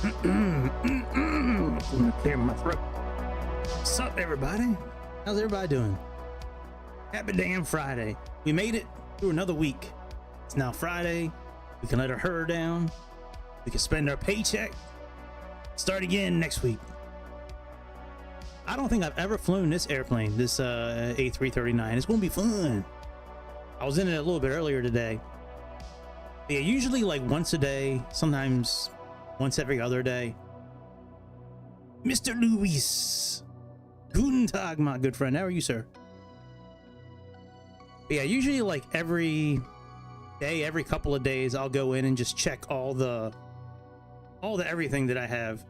Clear my throat. What's up, everybody? How's everybody doing? Happy damn Friday. We made it through another week. It's now Friday. We can let our hair down. We can spend our paycheck. Start again next week. I don't think I've ever flown this airplane, this A330-9. It's gonna be fun. I was in it a little bit earlier today. Yeah, usually like once a day, sometimes once every other day. Mr. Luis. Guten Tag, my good friend. How are you, sir? Yeah, usually like every day, every couple of days, I'll go in and just check all the everything that I have,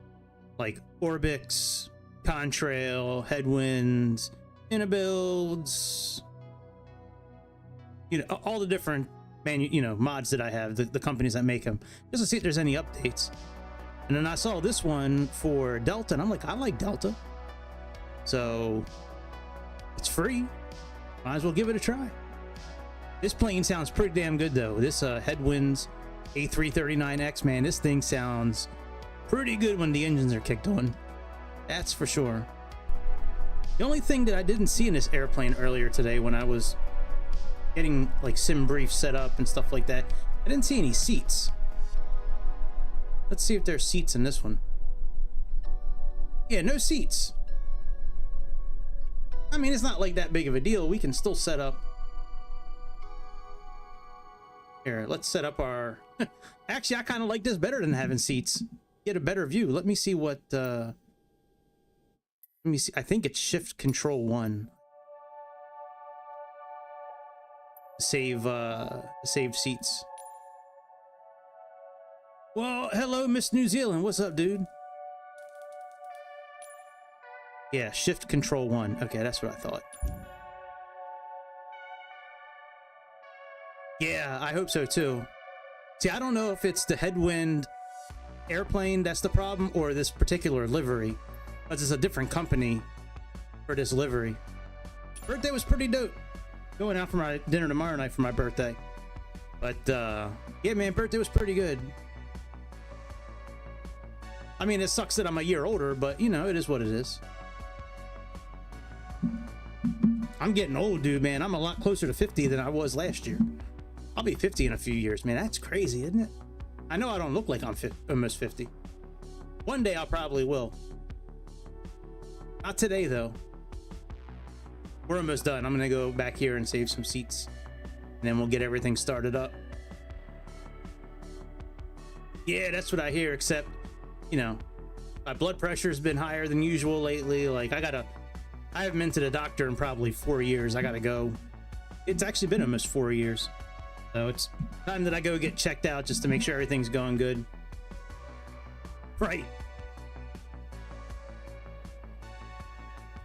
like Orbix, Contrail, Headwinds, Inabuilds, you know, all the different mods that I have, the companies that make them, just to see if there's any updates. And then I saw this one for Delta, and I'm like, I like Delta, so it's free. Might as well give it a try. This plane sounds pretty damn good though. This Headwinds A339X, man, this thing sounds pretty good when the engines are kicked on. That's for sure. The only thing that I didn't see in this airplane earlier today when I was getting like sim brief set up and stuff like that, I didn't see any seats. Let's see if there's seats in this one. Yeah, no seats. I mean, it's not like that big of a deal. We can still set up. Here, let's set up our... Actually, I kind of like this better than having seats. Get a better view. Let me see what... Let me see. I think it's Shift Control 1. Save seats. Well, hello, Miss New Zealand. What's up, dude? Yeah, Shift Control 1. Okay, that's what I thought. Yeah, I hope so too. See, I don't know if it's the Headwind airplane that's the problem or this particular livery, because it's a different company for this livery. Birthday was pretty dope. Going out for my dinner tomorrow night for my birthday. But yeah, man, birthday was pretty good. I mean, it sucks that I'm a year older, but you know, it is what it is. I'm getting old, dude, man. I'm a lot closer to 50 than I was last year. I'll be 50 in a few years, man. That's crazy, isn't it? I know I don't look like I'm almost 50. One day I probably will. Not today, though. We're almost done. I'm gonna go back here and save some seats, and then we'll get everything started up. Yeah, that's what I hear, except, you know, my blood pressure's been higher than usual lately. Like, I haven't been to the doctor in probably 4 years. I gotta go. It's actually been almost 4 years. So it's time that I go get checked out just to make sure everything's going good. Right.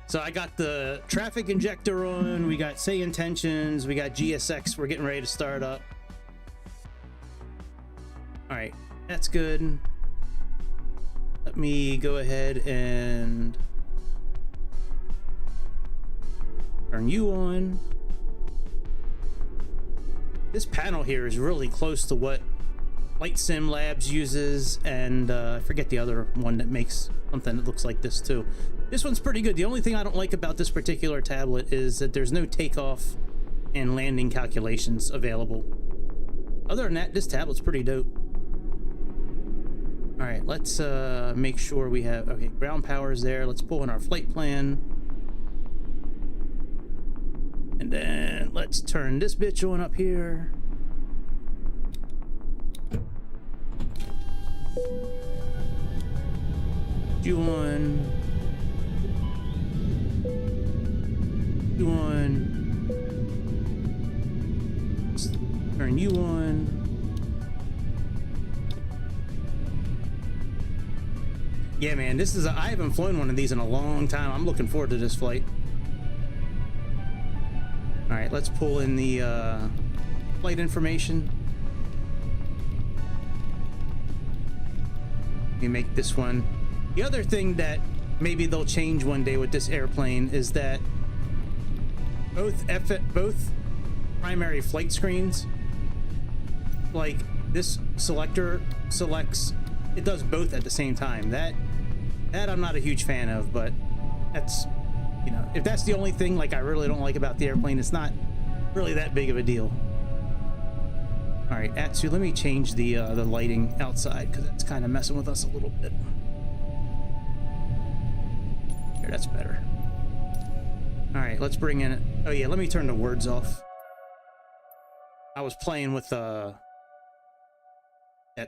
So I got the traffic injector on, we got say intentions, we got GSX, we're getting ready to start up. All right, that's good. Let me go ahead and turn you on. This panel here is really close to what Flight Sim Labs uses, and I forget the other one that makes something that looks like this too. This one's pretty good. The only thing I don't like about this particular tablet is that there's no takeoff and landing calculations available. Other than that, this tablet's pretty dope. All right, let's make sure we have, okay, ground power's there. Let's pull in our flight plan. And then let's turn this bitch on up here. You on. You on. Let's turn you on. Yeah, man, this is I haven't flown one of these in a long time. I'm looking forward to this flight. All right, let's pull in the flight information. Let me make this one. The other thing that maybe they'll change one day with this airplane is that both primary flight screens, like this selector selects it does both at the same time. That I'm not a huge fan of, but that's, you know, if that's the only thing like I really don't like about the airplane, it's not really that big of a deal. All right, Atsu, let me change the lighting outside because that's kind of messing with us a little bit. Here, that's better. All right, let's bring in it. Oh yeah, let me turn the words off. I was playing with that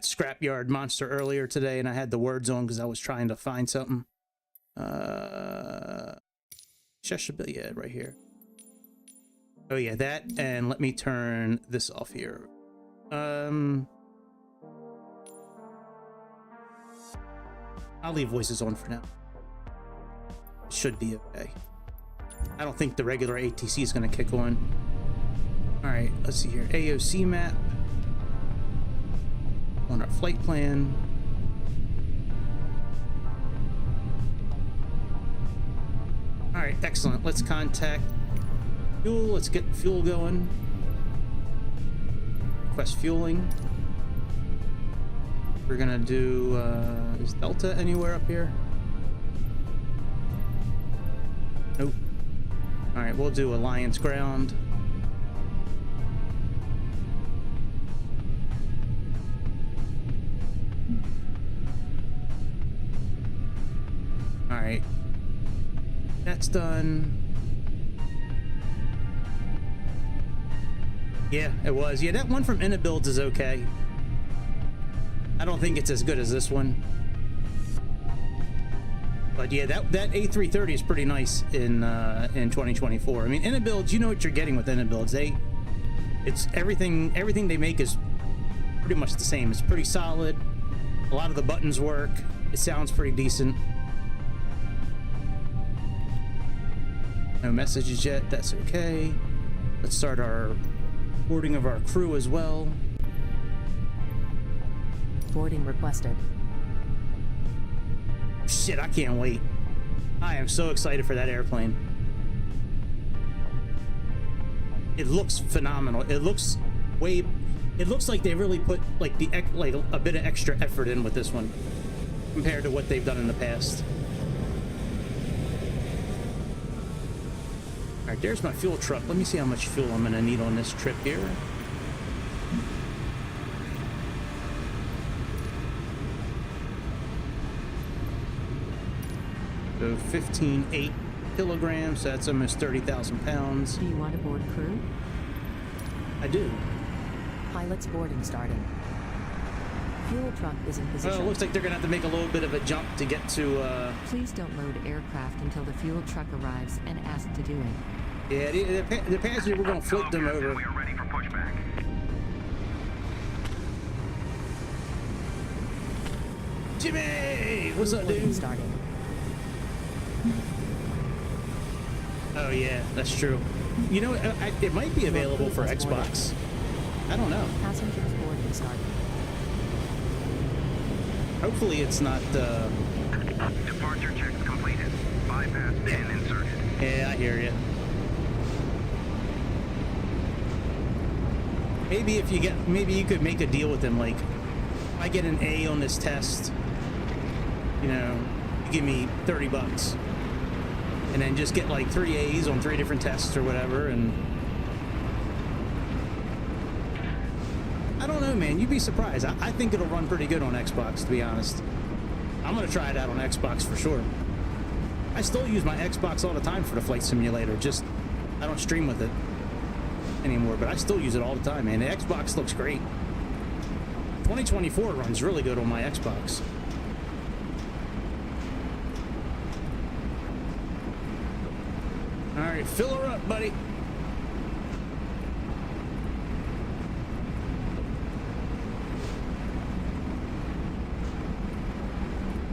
scrapyard monster earlier today, and I had the words on because I was trying to find something. Yeah, right here. Oh yeah, that, and let me turn this off here. I'll leave voices on for now. It should be okay. I don't think the regular ATC is going to kick on. All right, let's see here. AOC map on our flight plan. All right, excellent. Let's contact fuel. Let's get fuel going. Request fueling. We're gonna do, is Delta anywhere up here? Nope. All right, we'll do Alliance ground. All right, that's done. Yeah, it was. Yeah, that one from Inabuilds is okay. I don't think it's as good as this one. But yeah, that A330 is pretty nice in 2024. I mean, Inabuilds, you know what you're getting with Inabuilds. It's everything they make is pretty much the same. It's pretty solid. A lot of the buttons work. It sounds pretty decent. No messages yet. That's okay. Let's start our boarding of our crew as well. Boarding requested. Shit, I can't wait. I am so excited for that airplane. It looks phenomenal. It looks like they really put like a bit of extra effort in with this one compared to what they've done in the past. All right, there's my fuel truck. Let me see how much fuel I'm gonna need on this trip here. So 15.8 kilograms, so that's almost 30,000 pounds. Do you want to board crew? I do. Pilot's boarding starting. Fuel truck is in position. Well, it looks like they're gonna have to make a little bit of a jump to get to Please don't load aircraft until the fuel truck arrives and ask to do it. Yeah, the passenger, we're gonna flip them over. We are ready for pushback. Jimmy! What's up, Boarding dude? starting. Oh yeah, that's true. You know, it might be available for Xbox. I don't know. Passengers boarding starting. Hopefully it's not, Departure checks completed. Bypass pin inserted. yeah, I hear you. Maybe you could make a deal with them, like, if I get an A on this test, you know, you give me $30. And then just get like 3 A's on 3 different tests or whatever, and I don't know, man. You'd be surprised. I think it'll run pretty good on Xbox, to be honest. I'm gonna try it out on Xbox for sure. I still use my Xbox all the time for the flight simulator. Just I don't stream with it anymore, but I still use it all the time, man. The Xbox looks great. 2024 runs really good on my Xbox. All right, fill her up, buddy.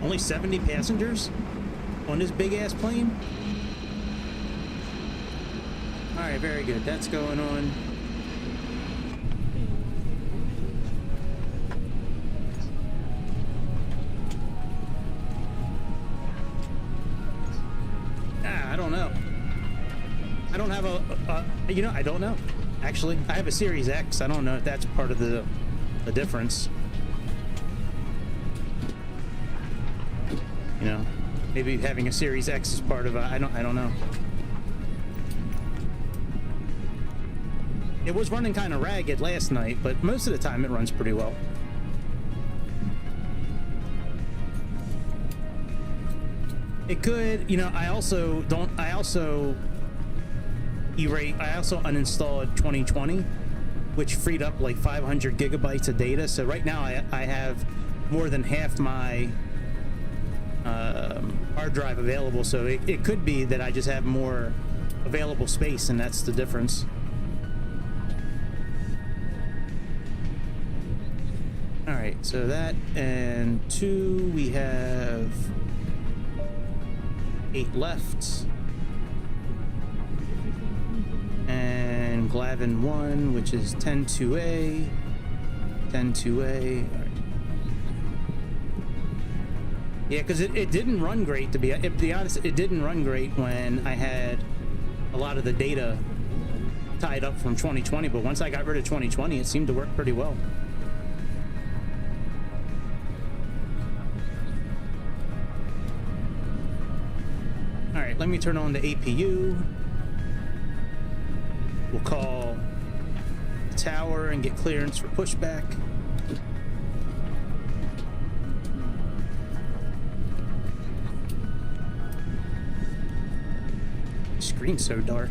Only 70 passengers on this big ass plane? All right, very good. That's going on. I don't know. I don't have you know, I don't know. Actually, I have a Series X. I don't know if that's part of the difference. You know, maybe having a Series X is part of it. I don't know. It was running kind of ragged last night, but most of the time it runs pretty well. It could, you know, I also uninstalled 2020, which freed up like 500 gigabytes of data. So right now I have more than half my hard drive available. So it could be that I just have more available space, and that's the difference. All right, so that and 2, we have 8 left. And Glavin 1, which is 10-2A. 10-2A. All right. Yeah, because it didn't run great, to be honest. It didn't run great when I had a lot of the data tied up from 2020, but once I got rid of 2020, it seemed to work pretty well. All right, let me turn on the APU. We'll call the tower and get clearance for pushback. The screen's so dark.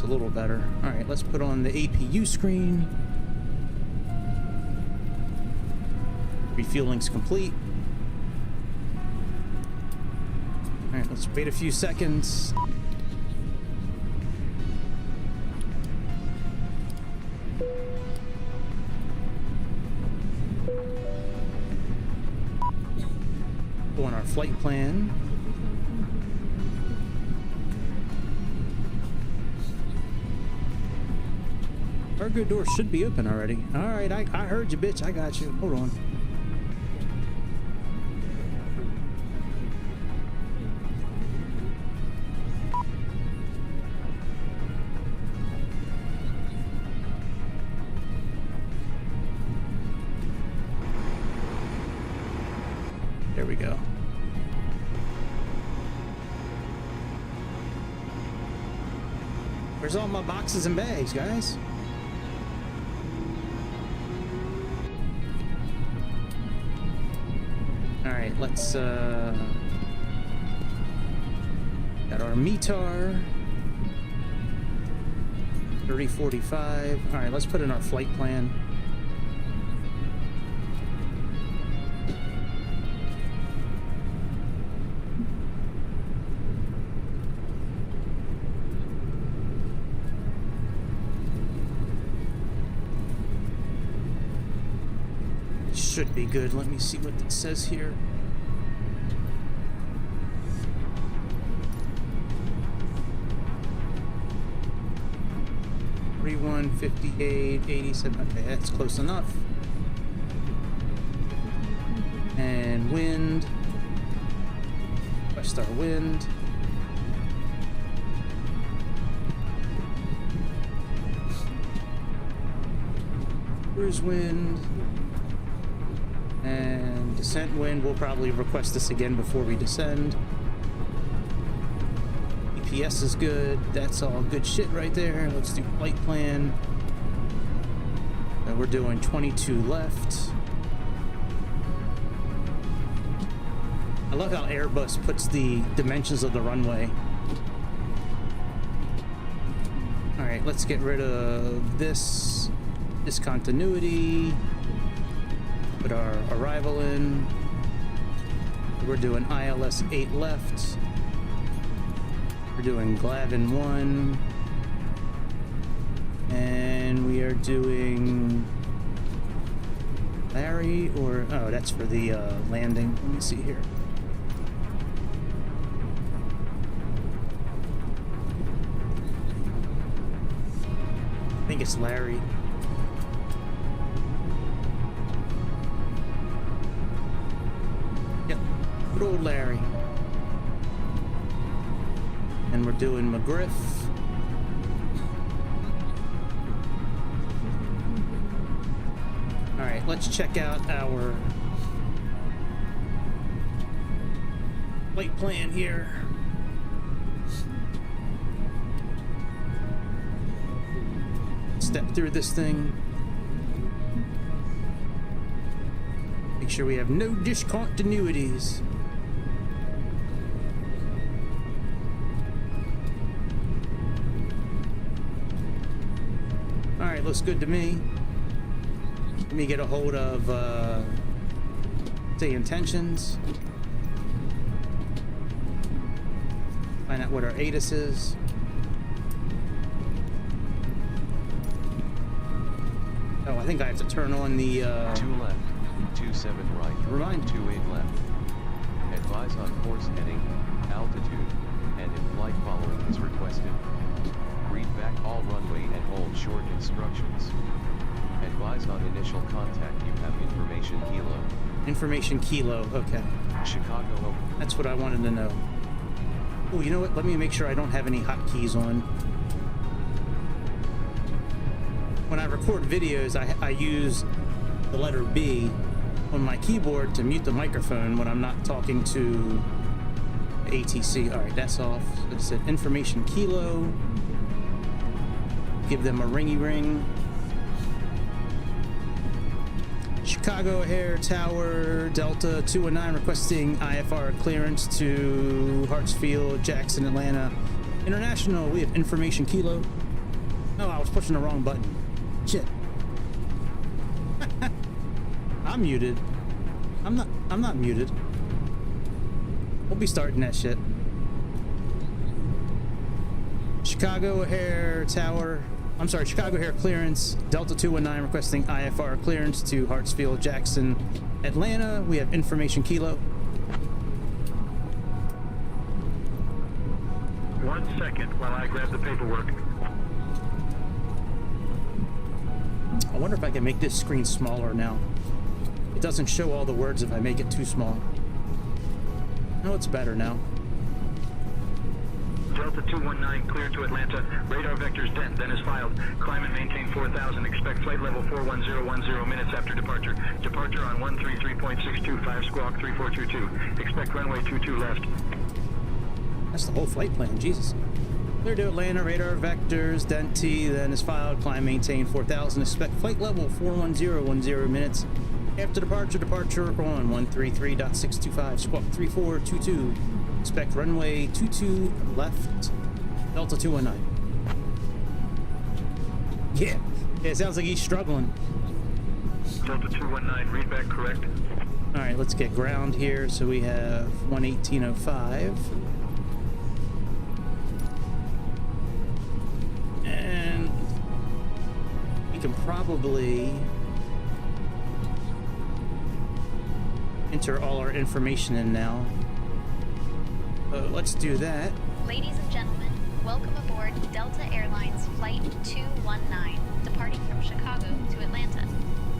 A little better. All right, let's put on the APU screen. Refueling's complete. All right, let's wait a few seconds. Go on our flight plan. Cargo door should be open already. All right, I heard you, bitch. I got you. Hold on. There we go. Where's all my boxes and bags, guys? Alright, let's got our METAR 3045. Alright, let's put in our flight plan. Should be good. Let me see what it says here. $3158.87. Okay, that's close enough. And wind. West Star wind. Cruise wind. And descent wind, we'll probably request this again before we descend. EPS is good. That's all good shit right there. Let's do flight plan. We're doing 22 left. I love how Airbus puts the dimensions of the runway. All right, let's get rid of this discontinuity. Put our arrival in. We're doing ILS 8 left. We're doing Glavin 1. And we are doing Larry, or oh, that's for the landing. Let me see here. I think it's Larry. Yep, good old Larry. And we're doing McGriff. All right, let's check out our flight plan here. Step through this thing. Make sure we have no discontinuities. All right, looks good to me. Let me get a hold of the intentions. Find out what our ATIS is. Oh, I think I have to turn on the 2 left, 27 right, Remind. 28 left. Advise on course heading, altitude, and if flight following is requested. Read back all runway and hold short instructions. Advise on initial contact. You have information kilo. Information kilo. Okay, Chicago over. that's what I wanted to know. Oh, you know what? Let me make sure I don't have any hotkeys on. When I record videos, I use the letter B on my keyboard to mute the microphone when I'm not talking to ATC. All right, that's off. So it said information kilo. Give them a ringy ring. Chicago Air Tower Delta 219 requesting IFR clearance to Hartsfield, Jackson, Atlanta International. We have information kilo. No, I was pushing the wrong button. Shit. I'm muted. I'm not muted. We'll be starting that shit. Chicago Air Tower. I'm sorry, Chicago Air clearance. Delta 219 requesting IFR clearance to Hartsfield, Jackson, Atlanta. We have information kilo. 1 second while I grab the paperwork. I wonder if I can make this screen smaller now. It doesn't show all the words if I make it too small. No, it's better now. Delta 219 cleared to Atlanta. Radar vectors 10, then is filed. Climb and maintain 4000. Expect flight level 41010 minutes after departure. Departure on 133.625 squawk 3422. Expect runway 22 left. That's the whole flight plan, Jesus. Clear to Atlanta, radar vectors, then T, then is filed, climb, maintain 4000, expect flight level 41010 minutes. After departure on 133.625, squawk 3422, expect runway 22 left, Delta 219. Yeah, it sounds like he's struggling. Delta 219, read back correct. All right, let's get ground here. So we have 118.05. And we can probably enter all our information in now. Let's do that. Ladies and gentlemen, welcome aboard Delta Airlines Flight 219, departing from Chicago to Atlanta.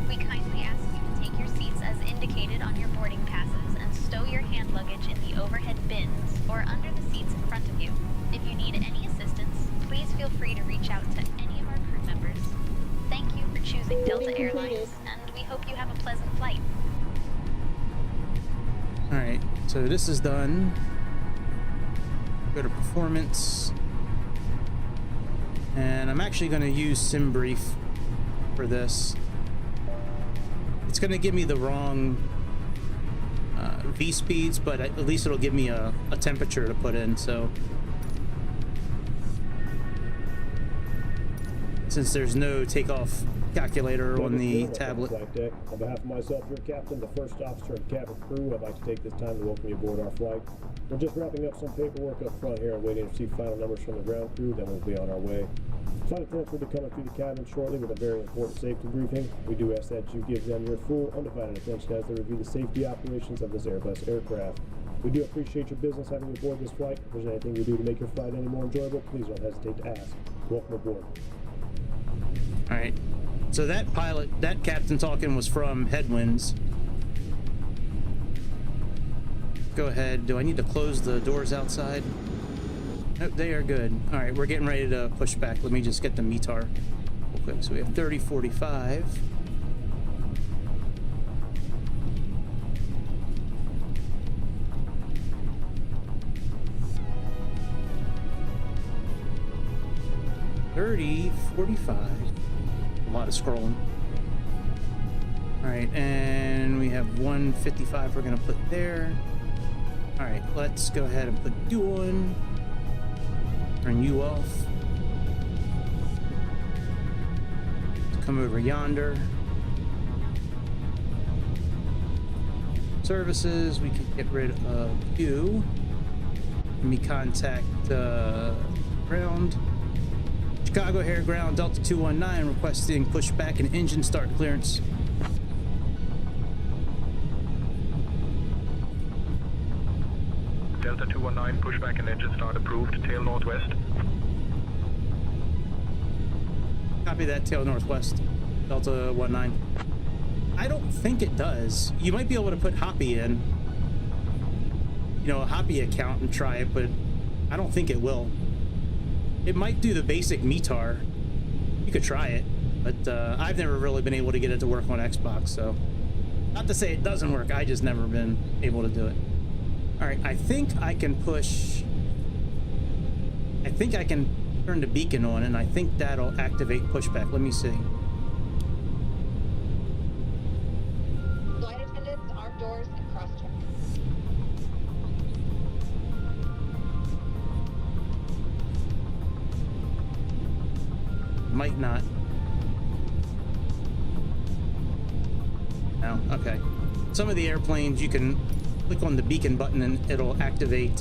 We kindly ask you to take your seats as indicated on your boarding passes and stow your hand luggage in the overhead bins or under the seats in front of you. If you need any assistance, please feel free to reach out to any of our crew members. Thank you for choosing Delta Airlines, and we hope you have a pleasant flight. Alright, so this is done. Go to performance. And I'm actually going to use SimBrief for this. It's going to give me the wrong V speeds, but at least it'll give me a temperature to put in. So since there's no takeoff calculator on the tablet. Flight deck. On behalf of myself, your captain, the first officer, and cabin crew, I'd like to take this time to welcome you aboard our flight. We're just wrapping up some paperwork up front here and waiting to receive final numbers from the ground crew, then we'll be on our way. Flight attendants will be coming through the cabin shortly with a very important safety briefing. We do ask that you give them your full, undivided attention as they review the safety operations of this Airbus aircraft. We do appreciate your business having you aboard this flight. If there's anything we do to make your flight any more enjoyable, please don't hesitate to ask. Welcome aboard. All right. So that pilot, that captain talking was from Headwinds. Go ahead. Do I need to close the doors outside? Nope, they are good. All right, we're getting ready to push back. Let me just get the METAR real quick. So we have 3045. A lot of scrolling. All right, and we have 155 we're gonna put there. All right, let's go ahead and put you on. Turn you off. Come over yonder. Services, we can get rid of you. Let me contact ground. Chicago Air Ground Delta 219 requesting pushback and engine start clearance. Delta 219, pushback and engine start approved. Tail northwest. Copy that, tail northwest. Delta 19. I don't think it does. You might be able to put Hoppy in. You know, a Hoppy account and try it, but I don't think it will. It might do the basic METAR. You could try it, but I've never really been able to get it to work on Xbox, so not to say it doesn't work, I just never been able to do it. All right, I think I can push. I think I can turn the beacon on, and I think that'll activate pushback. Let me see. Flight attendants, armed doors, and cross-check. Might not. No, okay. Some of the airplanes you can click on the beacon button and it'll activate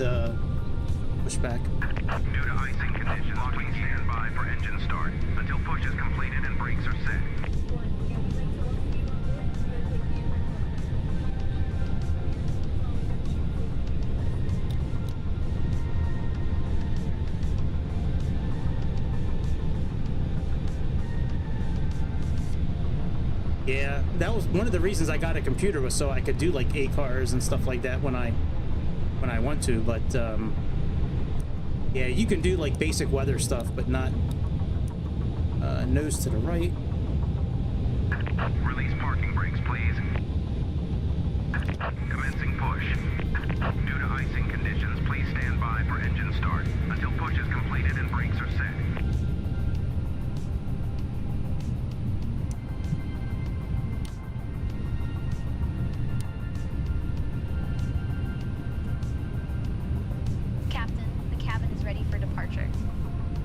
pushback. Due to icing conditions, please stand by for engine start until push is completed and brakes are set. Yeah, that was one of the reasons I got a computer, was so I could do like ACARs and stuff like that when I want to, but yeah, you can do like basic weather stuff, but not nose to the right. Release parking brakes, please. Commencing push. Due to icing conditions, please stand by for engine start until push is completed and brakes are set.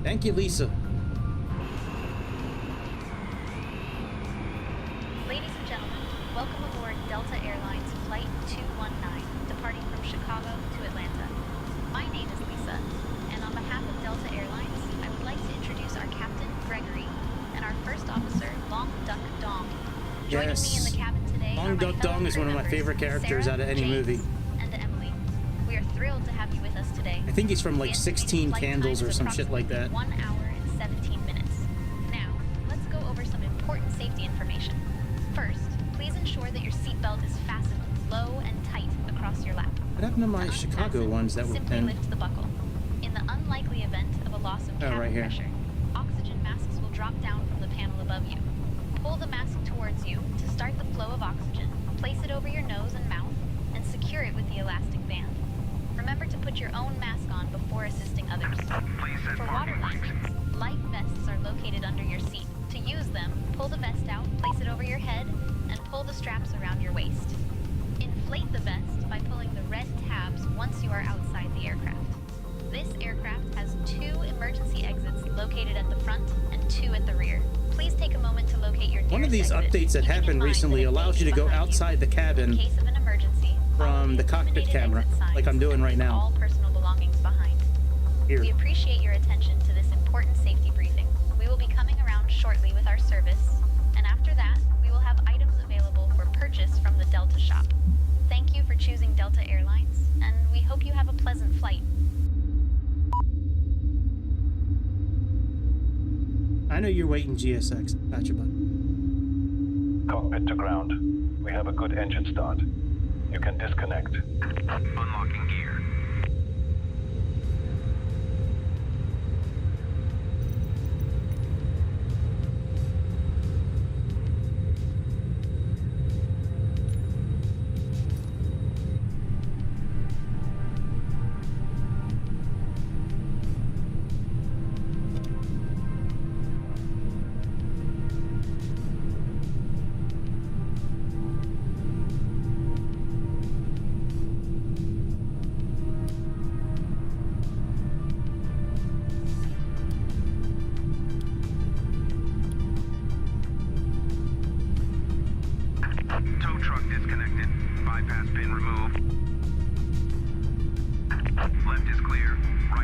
Thank you, Lisa. Ladies and gentlemen, welcome aboard Delta Airlines Flight 219, departing from Chicago to Atlanta. My name is Lisa, and on behalf of Delta Airlines, I would like to introduce our Captain, Gregory, and our First Officer, Long Duck Dong. Joining me in the cabin today Long Duck Dong is one of my favorite characters out of any movie. And Emily. We are thrilled to have you with us today. I think he's from like 16 Candles or some shit like that. 1 hour and 17 minutes. Now, let's go over some important safety information. First, please ensure that your seatbelt is fastened low and tight across your lap. What happened to my Chicago ones that were simply pinned? lift the buckle. In the unlikely event of a loss of cabin right here. pressure, oxygen masks will drop down from the panel above you. Pull the mask towards you to start the flow of oxygen. Place it over your nose and mouth, and secure it with the elastic band. Remember to put your own mask on before assisting others. For water landings, life vests are located under your seat. To use them, pull the vest out, place it over your head, and pull the straps around your waist. Inflate the vest by pulling the red tabs once you are outside the aircraft. This aircraft has 2 emergency exits located at the front and 2 at the rear. Please take a moment to locate your One of nearest these exit, updates that keeping in happened mind recently that it may allows you be to go behind you. outside the In cabin case of an emergency, from the cockpit camera, like I'm doing right now. all personal belongings behind. Here. We appreciate your attention to this important safety briefing. We will be coming around shortly with our service, and after that, we will have items available for purchase from the Delta shop. Thank you for choosing Delta Airlines, and we hope you have a pleasant flight. I know you're waiting, GSX. Gotcha, bud. Cockpit to ground. We have a good engine start. You can disconnect. Unlocking gear.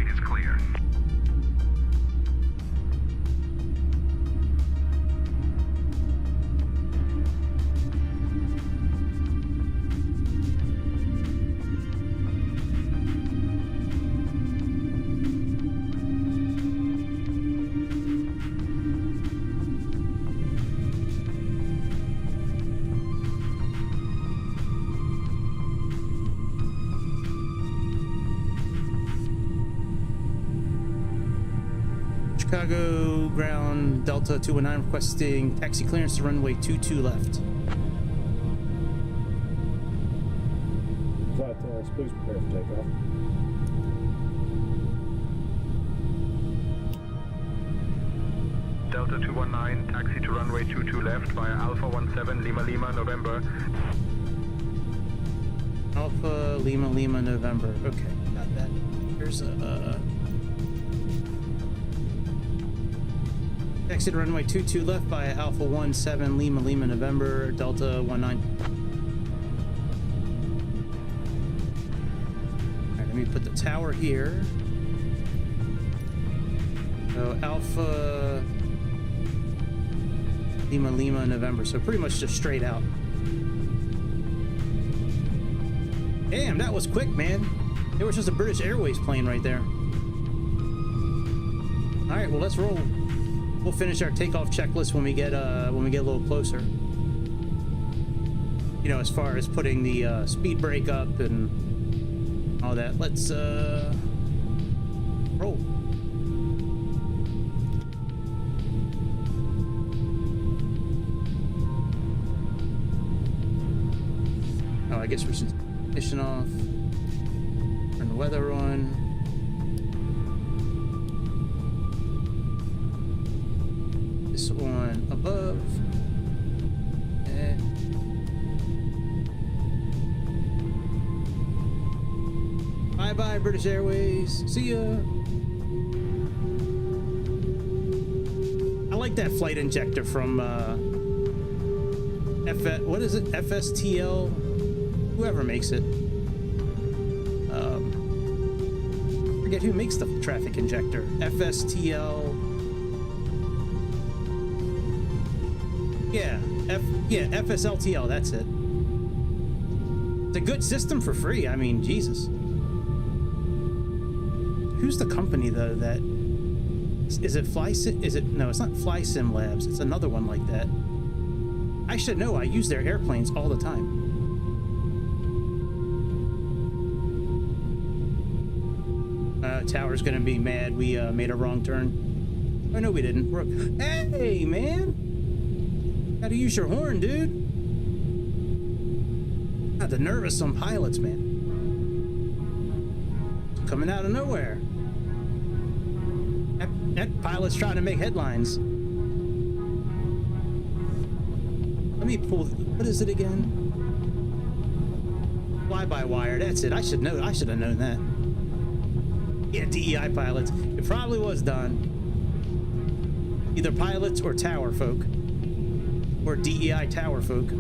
flight is clear. Chicago ground Delta 219 requesting taxi clearance to runway 22 left. Flight attendants, please prepare for takeoff. Delta 219, taxi to runway 22 left via Alpha 17 Lima Lima November. Alpha Lima Lima November. Okay, got that. Here's a taxi to runway 22 left via Alpha 17 Lima Lima November Delta 19. Alright, let me put the tower here. So Alpha Lima Lima November. So pretty much just straight out. Damn, that was quick, man. It was just a British Airways plane right there. Alright, well let's roll. We'll finish our takeoff checklist when we get a little closer. You know, as far as putting the speed brake up and all that. Let's roll. Oh, I guess we should ignition off. Turn the weather on. This one above. And bye bye, British Airways. See ya. I like that flight injector from what is it? FSTL? Whoever makes it. Forget who makes the traffic injector. FSTL. Yeah, FSLTL, that's it. It's a good system for free. I mean, Jesus. Who's the company though that is it FlySim? Is it no, it's not FlySim Labs, it's another one like that. I should know, I use their airplanes all the time. Tower's gonna be mad we made a wrong turn. Oh no, we didn't. Hey man! Gotta use your horn, dude. God, the nerve of some pilots, man. It's coming out of nowhere. That pilot's trying to make headlines. Let me pull. What is it again? Fly-by-wire. That's it. I should know. I should have known that. Yeah, DEI pilots. It probably was done. Either pilots or tower folk. Or DEI tower folk.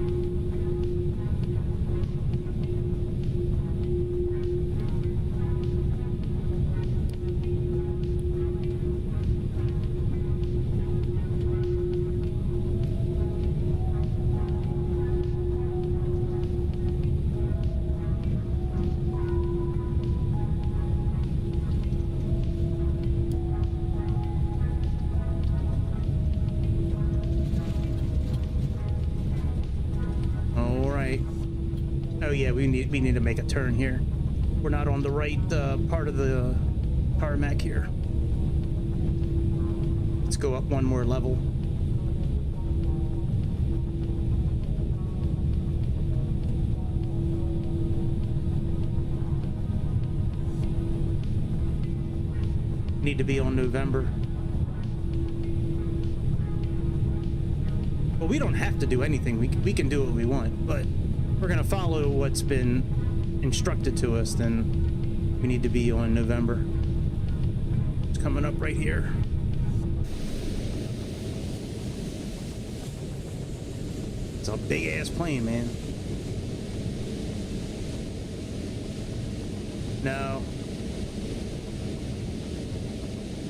We need to make a turn here. We're not on the right part of the tarmac here. Let's go up one more level. Need to be on November. Well, we don't have to do anything. We can do what we want, but we're gonna follow what's been instructed to us, then we need to be on November. It's coming up right here. It's a big ass plane, man. No.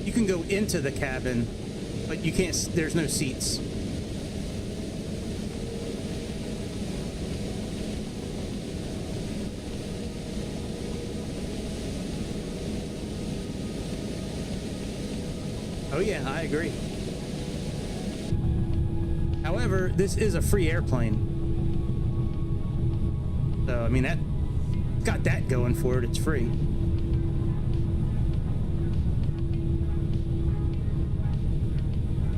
You can go into the cabin, but you can't, there's no seats. Oh yeah, I agree. However, this is a free airplane. So, I mean, that got that going for it. It's free.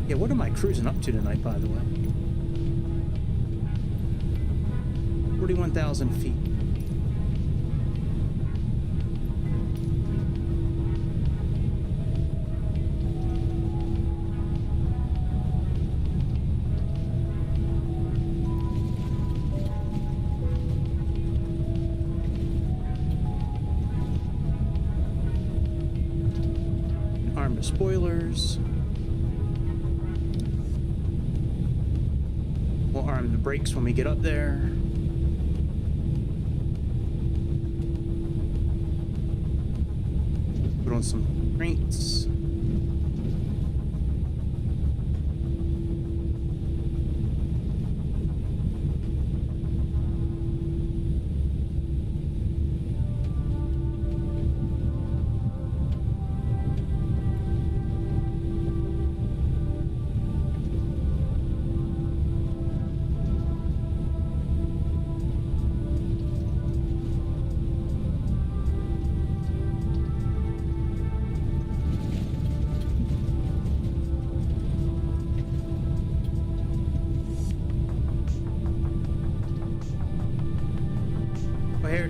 Yeah, what am I cruising up to tonight, by the way? 41,000 feet. Arm the spoilers. We'll arm the brakes when we get up there. Put on some crates.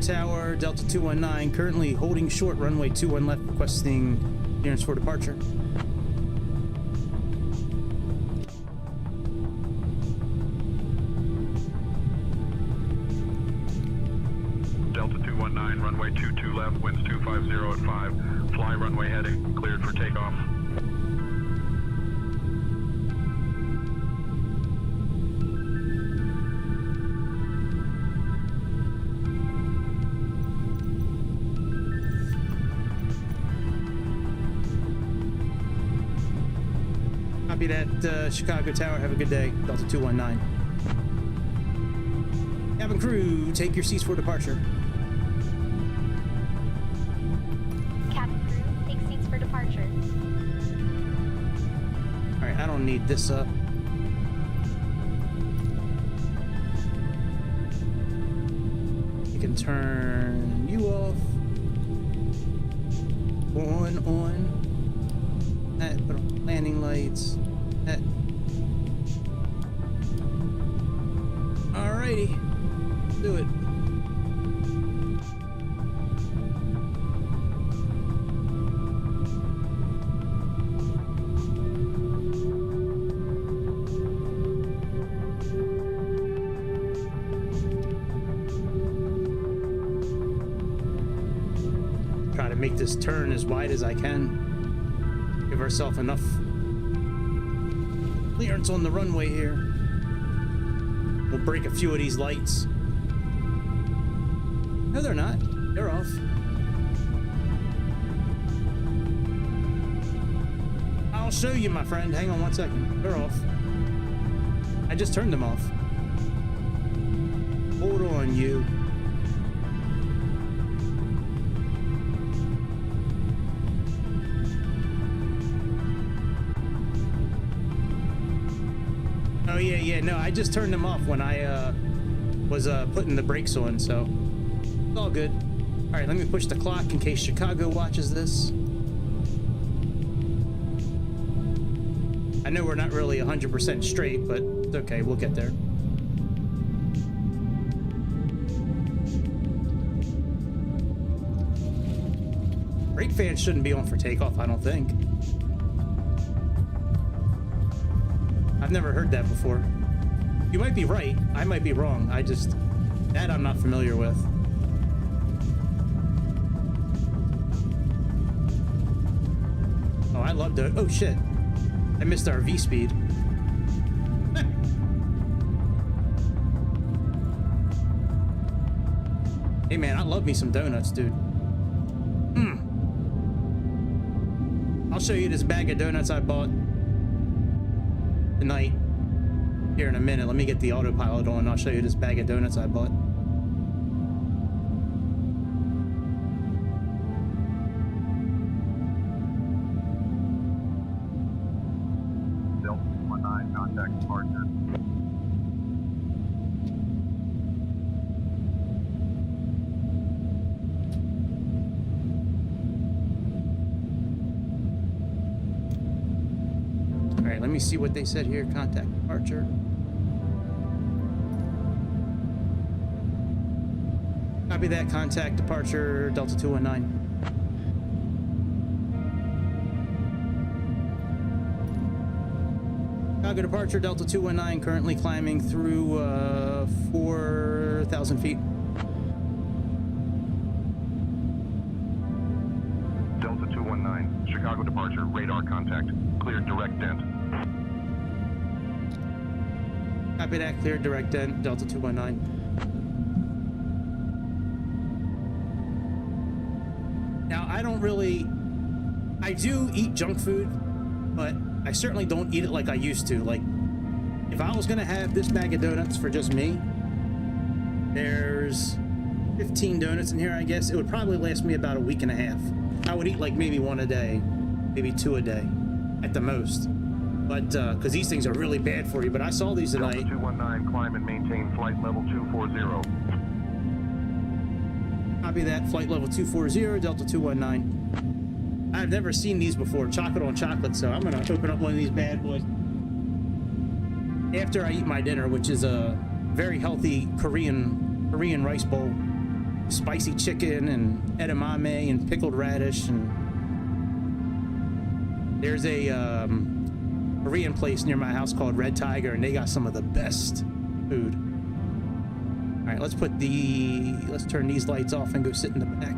Tower, Delta 219, currently holding short, runway 21 left, requesting clearance for departure. Delta 219, runway 22 left, winds 250 at 5. Fly runway heading, cleared for takeoff. Copy that, Chicago Tower. Have a good day. Delta 219. Cabin crew, take your seats for departure. Cabin crew, take seats for departure. Alright, I don't need this up. You can turn you off. On. That, put on landing lights. That. Alrighty. Do it. Try to make this turn as wide as I can. Give ourselves enough clearance on the runway here. We'll break a few of these lights. No, they're not. They're off. I'll show you, my friend. Hang on one second. They're off. I just turned them off. Hold on, you. Oh yeah, no, I just turned them off when I was putting the brakes on, so it's all good. All right, let me push the clock in case Chicago watches this. I know we're not really 100% straight, but it's okay, we'll get there. Brake fans shouldn't be on for takeoff, I don't think. I've never heard that before. You might be right. I might be wrong. That I'm not familiar with. Oh, I loved it. Oh, shit. I missed our V speed. Hey, man, I love me some donuts, dude. I'll show you this bag of donuts I bought tonight here in a minute. Let me get the autopilot on. I'll show you this bag of donuts I bought. Delta 19, contact departure. All right, let me see what they said here. Contact departure. Copy that. Contact departure, Delta 219. Chicago departure, Delta 219, currently climbing through 4,000 feet. Delta 219, Chicago departure, radar contact. Cleared direct dent. Copy that. Cleared direct dent, Delta 219. Now, I do eat junk food, but I certainly don't eat it like I used to. Like, if I was gonna have this bag of donuts for just me, there's 15 donuts in here, I guess. It would probably last me about a week and a half. I would eat like maybe one a day, maybe two a day at the most. But, because these things are really bad for you. But I saw these tonight. Delta 219, climb and maintain flight level 240. Copy that. Flight level 240, Delta 219. I've never seen these before. Chocolate on chocolate, so I'm going to open up one of these bad boys after I eat my dinner, which is a very healthy Korean rice bowl. Spicy chicken and edamame and pickled radish. And there's a Korean place near my house called Red Tiger, and they got some of the best food. All right, let's turn these lights off and go sit in the back.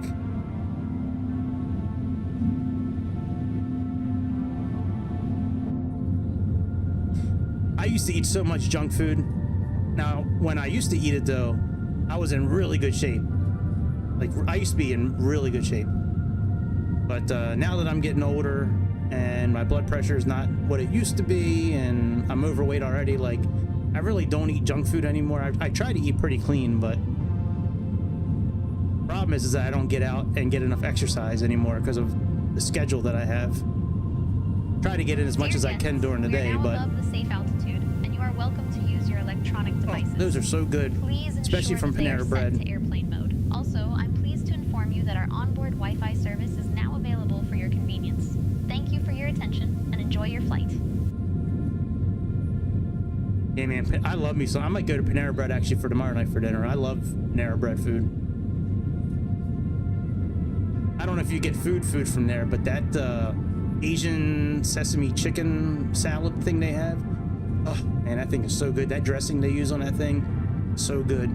I used to eat so much junk food. Now, when I used to eat it though, I was in really good shape. Like, I used to be in really good shape. But now that I'm getting older and my blood pressure is not what it used to be and I'm overweight already, like, I really don't eat junk food anymore. I try to eat pretty clean, but the problem is that I don't get out and get enough exercise anymore because of the schedule that I have. Try to get in as much as I can during the day, but above the safe altitude, and you are welcome to use your electronic devices. Oh, those are so good, Please especially from Panera Bread. To airplane mode. Also, I'm pleased to inform you that our onboard Wi-Fi service is now available for your convenience. Thank you for your attention and enjoy your flight. Yeah, man, I love me some. I might go to Panera Bread actually for tomorrow night for dinner. I love Panera Bread food. I don't know if you get food from there, but that Asian sesame chicken salad thing they have, oh man, that thing is so good. That dressing they use on that thing, so good.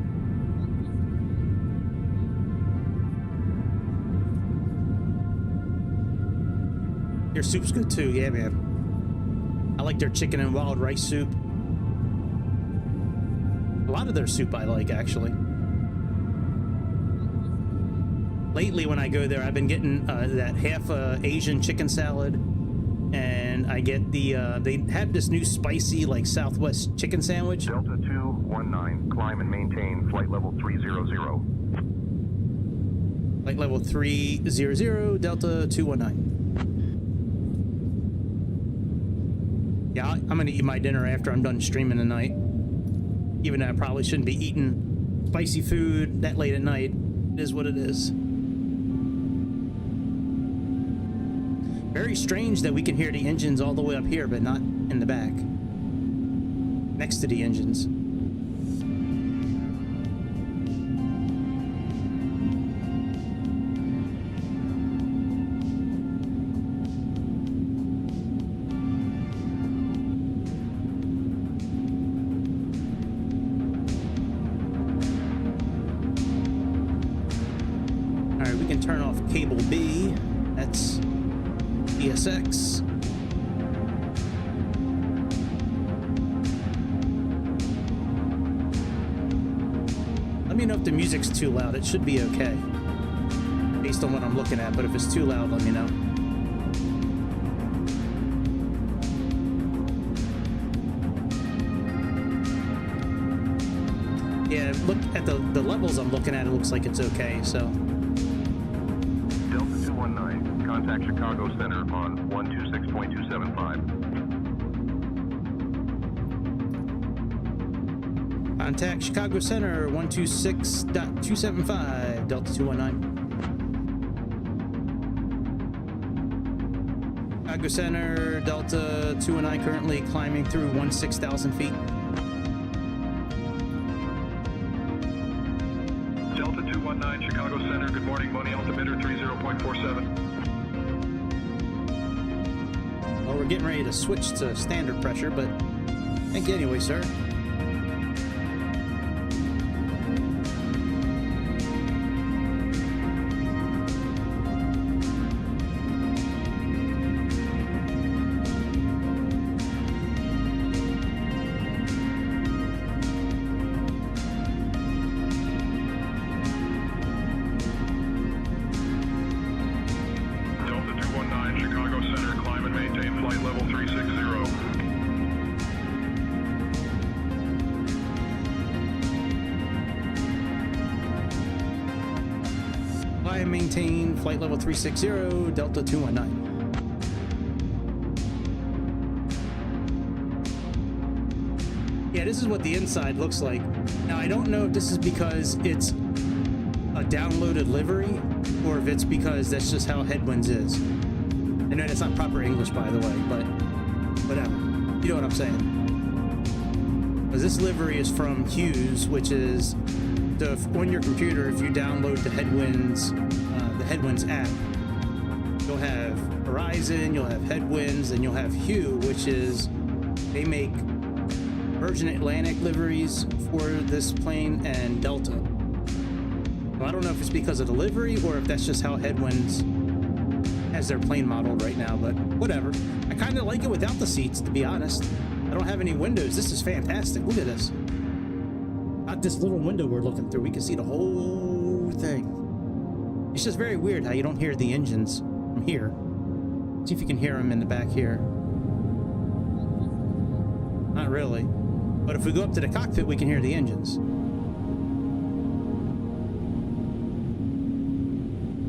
Their soup's good too, yeah, man. I like their chicken and wild rice soup. A lot of their soup I like, actually. Lately, when I go there, I've been getting that half Asian chicken salad, and I get the they have this new spicy like Southwest chicken sandwich. Delta 219, climb and maintain flight level 300. Flight level 300, Delta 219. Yeah, I'm gonna eat my dinner after I'm done streaming tonight. Even though I probably shouldn't be eating spicy food that late at night. It is what it is. Very strange that we can hear the engines all the way up here, but not in the back. Next to the engines. Alright, we can turn off cable B. That's ESX. Let me know if the music's too loud. It should be okay, based on what I'm looking at, but if it's too loud, let me know. Yeah, look at the levels I'm looking at, it looks like it's okay, so. Delta 219, contact Chicago Center on 126.275. Contact Chicago Center 126.275, Delta 219. Chicago Center, Delta 219 currently climbing through 16,000 feet. Delta 219, Chicago Center. Good morning, Money altimeter 30.47. Well, we're getting ready to switch to standard pressure, but thank you anyway, sir. Maintain flight level 360, Delta 219. Yeah, this is what the inside looks like. Now, I don't know if this is because it's a downloaded livery or if it's because that's just how Headwinds is. I know that's not proper English, by the way, but whatever. You know what I'm saying. Because this livery is from Hues, which is on your computer, if you download the Headwinds app, you'll have Horizon, you'll have Headwinds, and you'll have Hue, which is, they make Virgin Atlantic liveries for this plane and Delta. Well, I don't know if it's because of the livery or if that's just how Headwinds has their plane modeled right now, but whatever. I kind of like it without the seats, to be honest. I don't have any windows. This is fantastic. Look at this. Not this little window we're looking through. We can see the whole thing. It's just very weird how you don't hear the engines from here. See if you can hear them in the back here. Not really. But if we go up to the cockpit, we can hear the engines.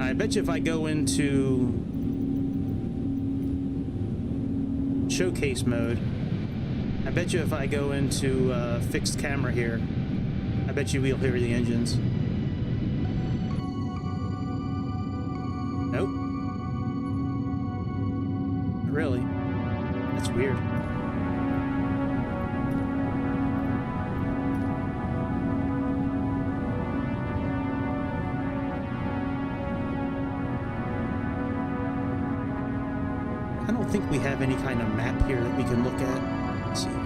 I bet you if I go into showcase mode, I bet you if I go into fixed camera here, I bet you we'll hear the engines. Nope. Not really. That's weird. I don't think we have any kind of map here that we can look at. Let's see.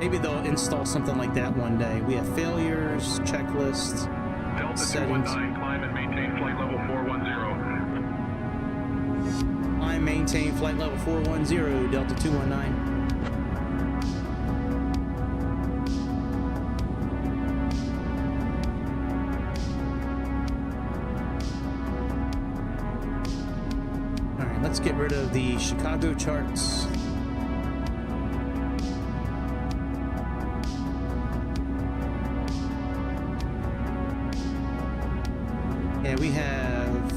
Maybe they'll install something like that one day. We have failures, checklists, Delta settings. 219, climb and maintain flight level 410. Climb, maintain flight level 410, Delta 219. All right, let's get rid of the Chicago charts. Yeah, we have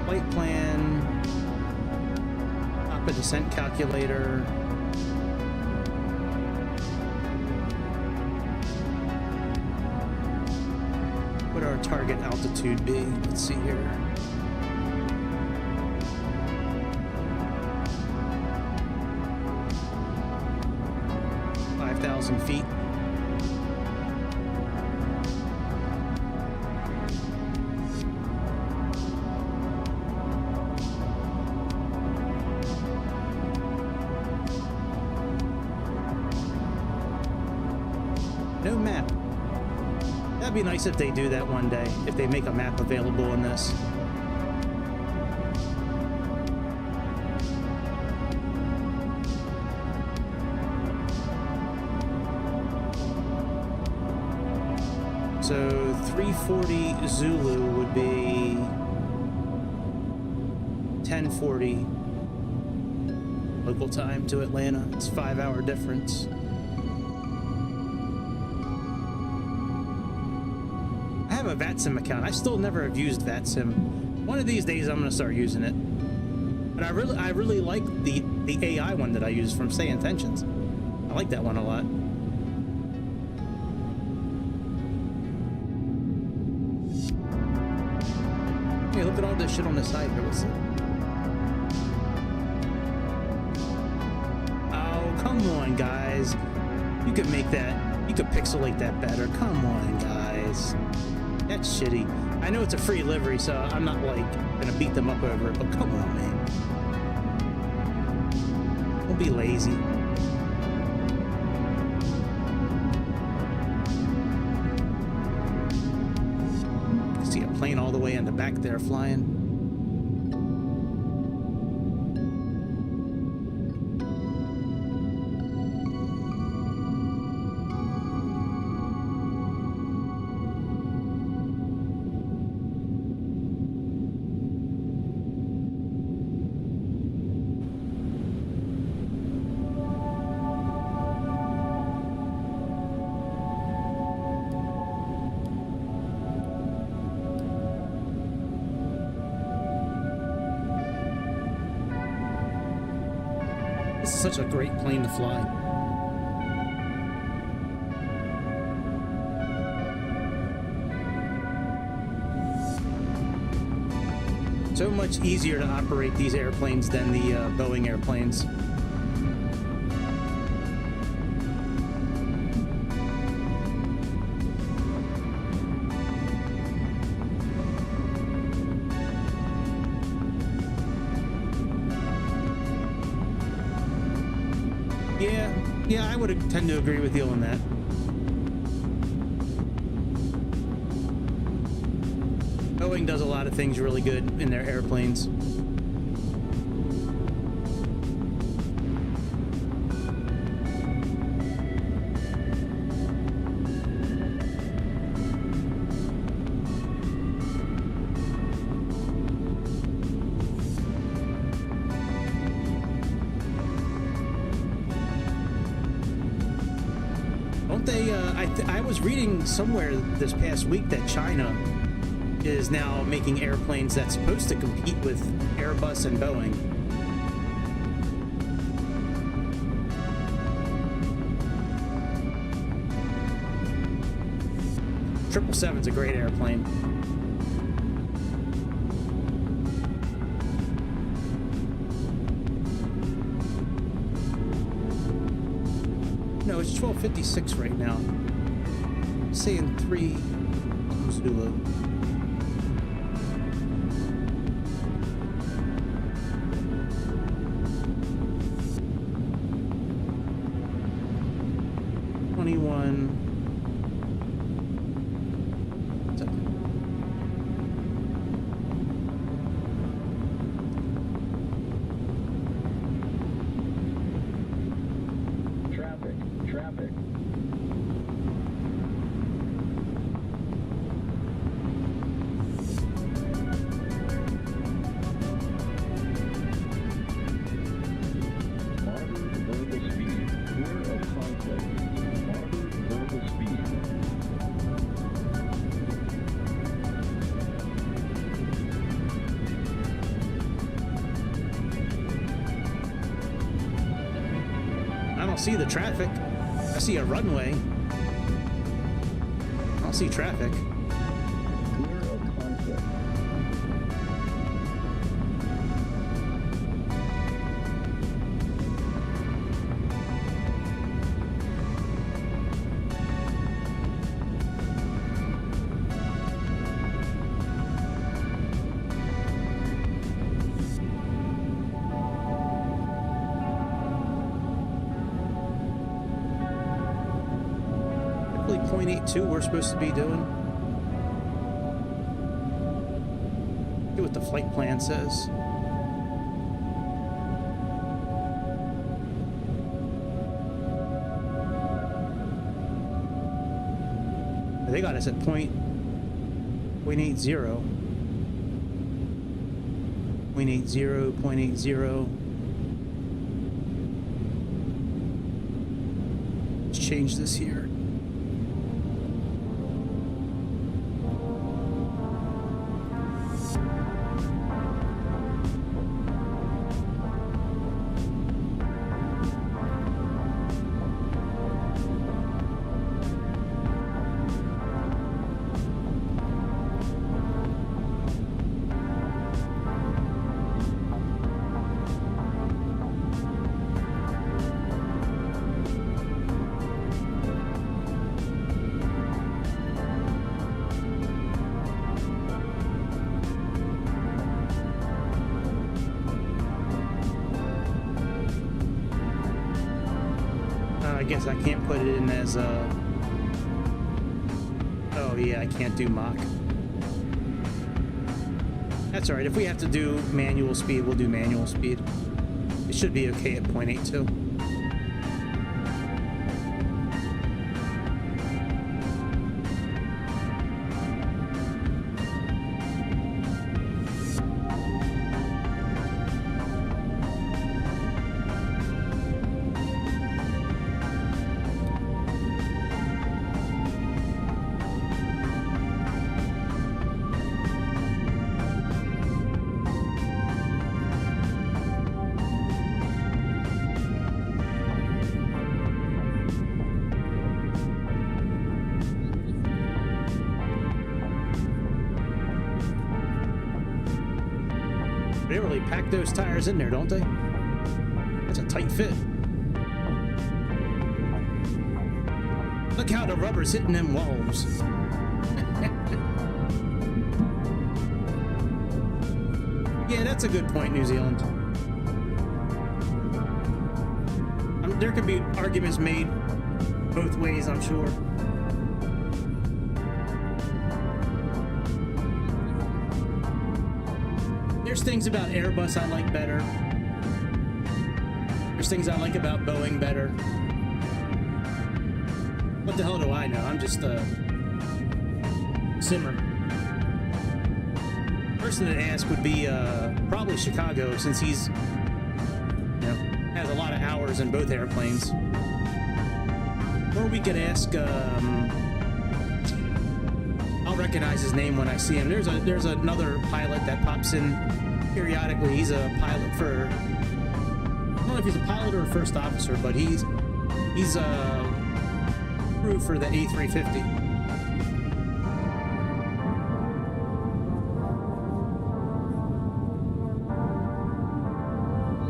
flight plan, top of descent calculator, what would our target altitude be? Let's see here. Feet. No map. That'd be nice if they do that one day, if they make a map available in this. So 340 Zulu would be 1040 local time to Atlanta. It's 5-hour difference. I have a VATSIM account. I still never have used VATSIM. One of these days I'm gonna start using it. But I really like the AI one that I use from Say Intentions. I like that one a lot. Hey, look at all this shit on the side here. What's it? Oh, come on, guys. You could make that. You could pixelate that better. Come on, guys. That's shitty. I know it's a free livery, so I'm not like gonna beat them up over it. But come on, man. Don't be lazy. See a plane all the way in the back there flying. Such a great plane to fly. So much easier to operate these airplanes than the Boeing airplanes. Yeah, I would tend to agree with you on that. Boeing does a lot of things really good in their airplanes. I was reading somewhere this past week that China is now making airplanes that's supposed to compete with Airbus and Boeing. Triple Seven's a great airplane. No, it's 1256 right now. I'm saying 3 Zulu. See the traffic. I see a runway. I don't see traffic. We're supposed to be doing. See what the flight plan says. They got us at point 0.80. 0.80, 0.80. change this here. I guess I can't put it in as a... Oh yeah, I can't do Mach. That's alright, if we have to do manual speed, we'll do manual speed. It should be okay at 0.82. They really pack those tires in there, don't they? That's a tight fit. Look how the rubber's hitting them walls. Yeah, that's a good point, New Zealand. There could be arguments made both ways, I'm sure. There's things about Airbus I like better. There's things I like about Boeing better. What the hell do I know? I'm just a simmer. Person to ask would be probably Chicago, since he's, you know, has a lot of hours in both airplanes. Or we could ask, I'll recognize his name when I see him. There's another pilot that pops in periodically. He's a pilot for, I don't know if he's a pilot or a first officer, but he's a crew for the A350.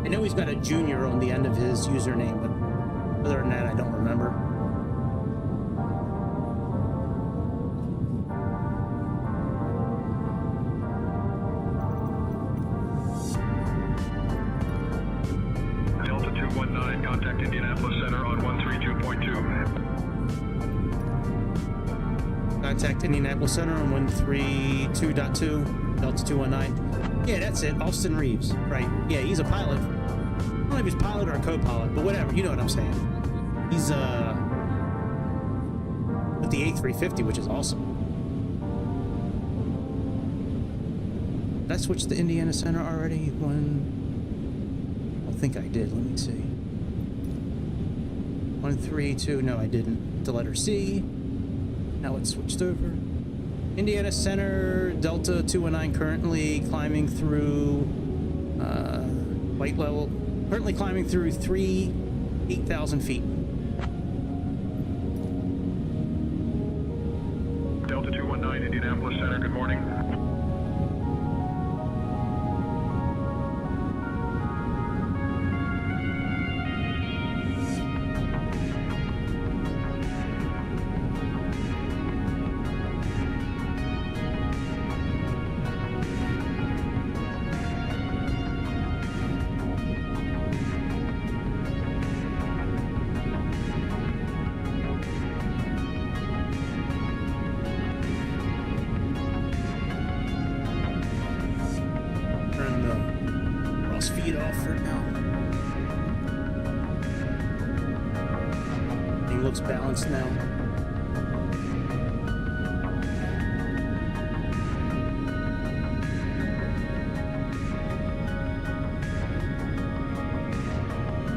I know he's got a junior on the end of his username, but other than that, I don't remember. Delta 219, contact Indianapolis Center on 132.2. Contact Indianapolis Center on 132.2, Delta 219. Yeah, that's it, Austin Reeves, right? Yeah, he's a pilot. I don't know if he's a pilot or a co-pilot, but whatever, you know what I'm saying. He's with the A350, which is awesome. Did I switch to Indiana Center already? I think I did. Let me see. 132. No, I didn't. The letter C. Now it's switched over. Indiana Center, Delta 219, currently climbing through flight level. Currently climbing through 8,000 feet. Delta 219, Indianapolis Center, good morning. Balanced now.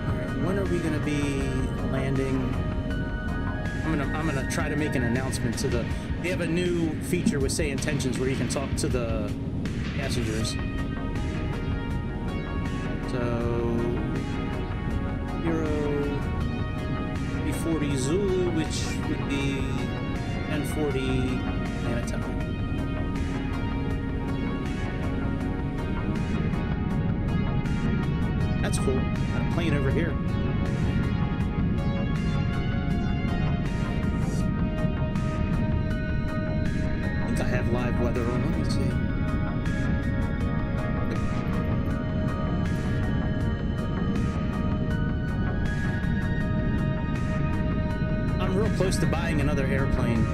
Alright, when are we going to be landing? gonna try to make an announcement to the. They have a new feature with Say Intentions where you can talk to the passengers. So Euro 340 Zulu, which would be 1040 Manitoba. That's cool. Got a plane over here. I think I have live weather on. Let me see. I'm real close to buying another airplane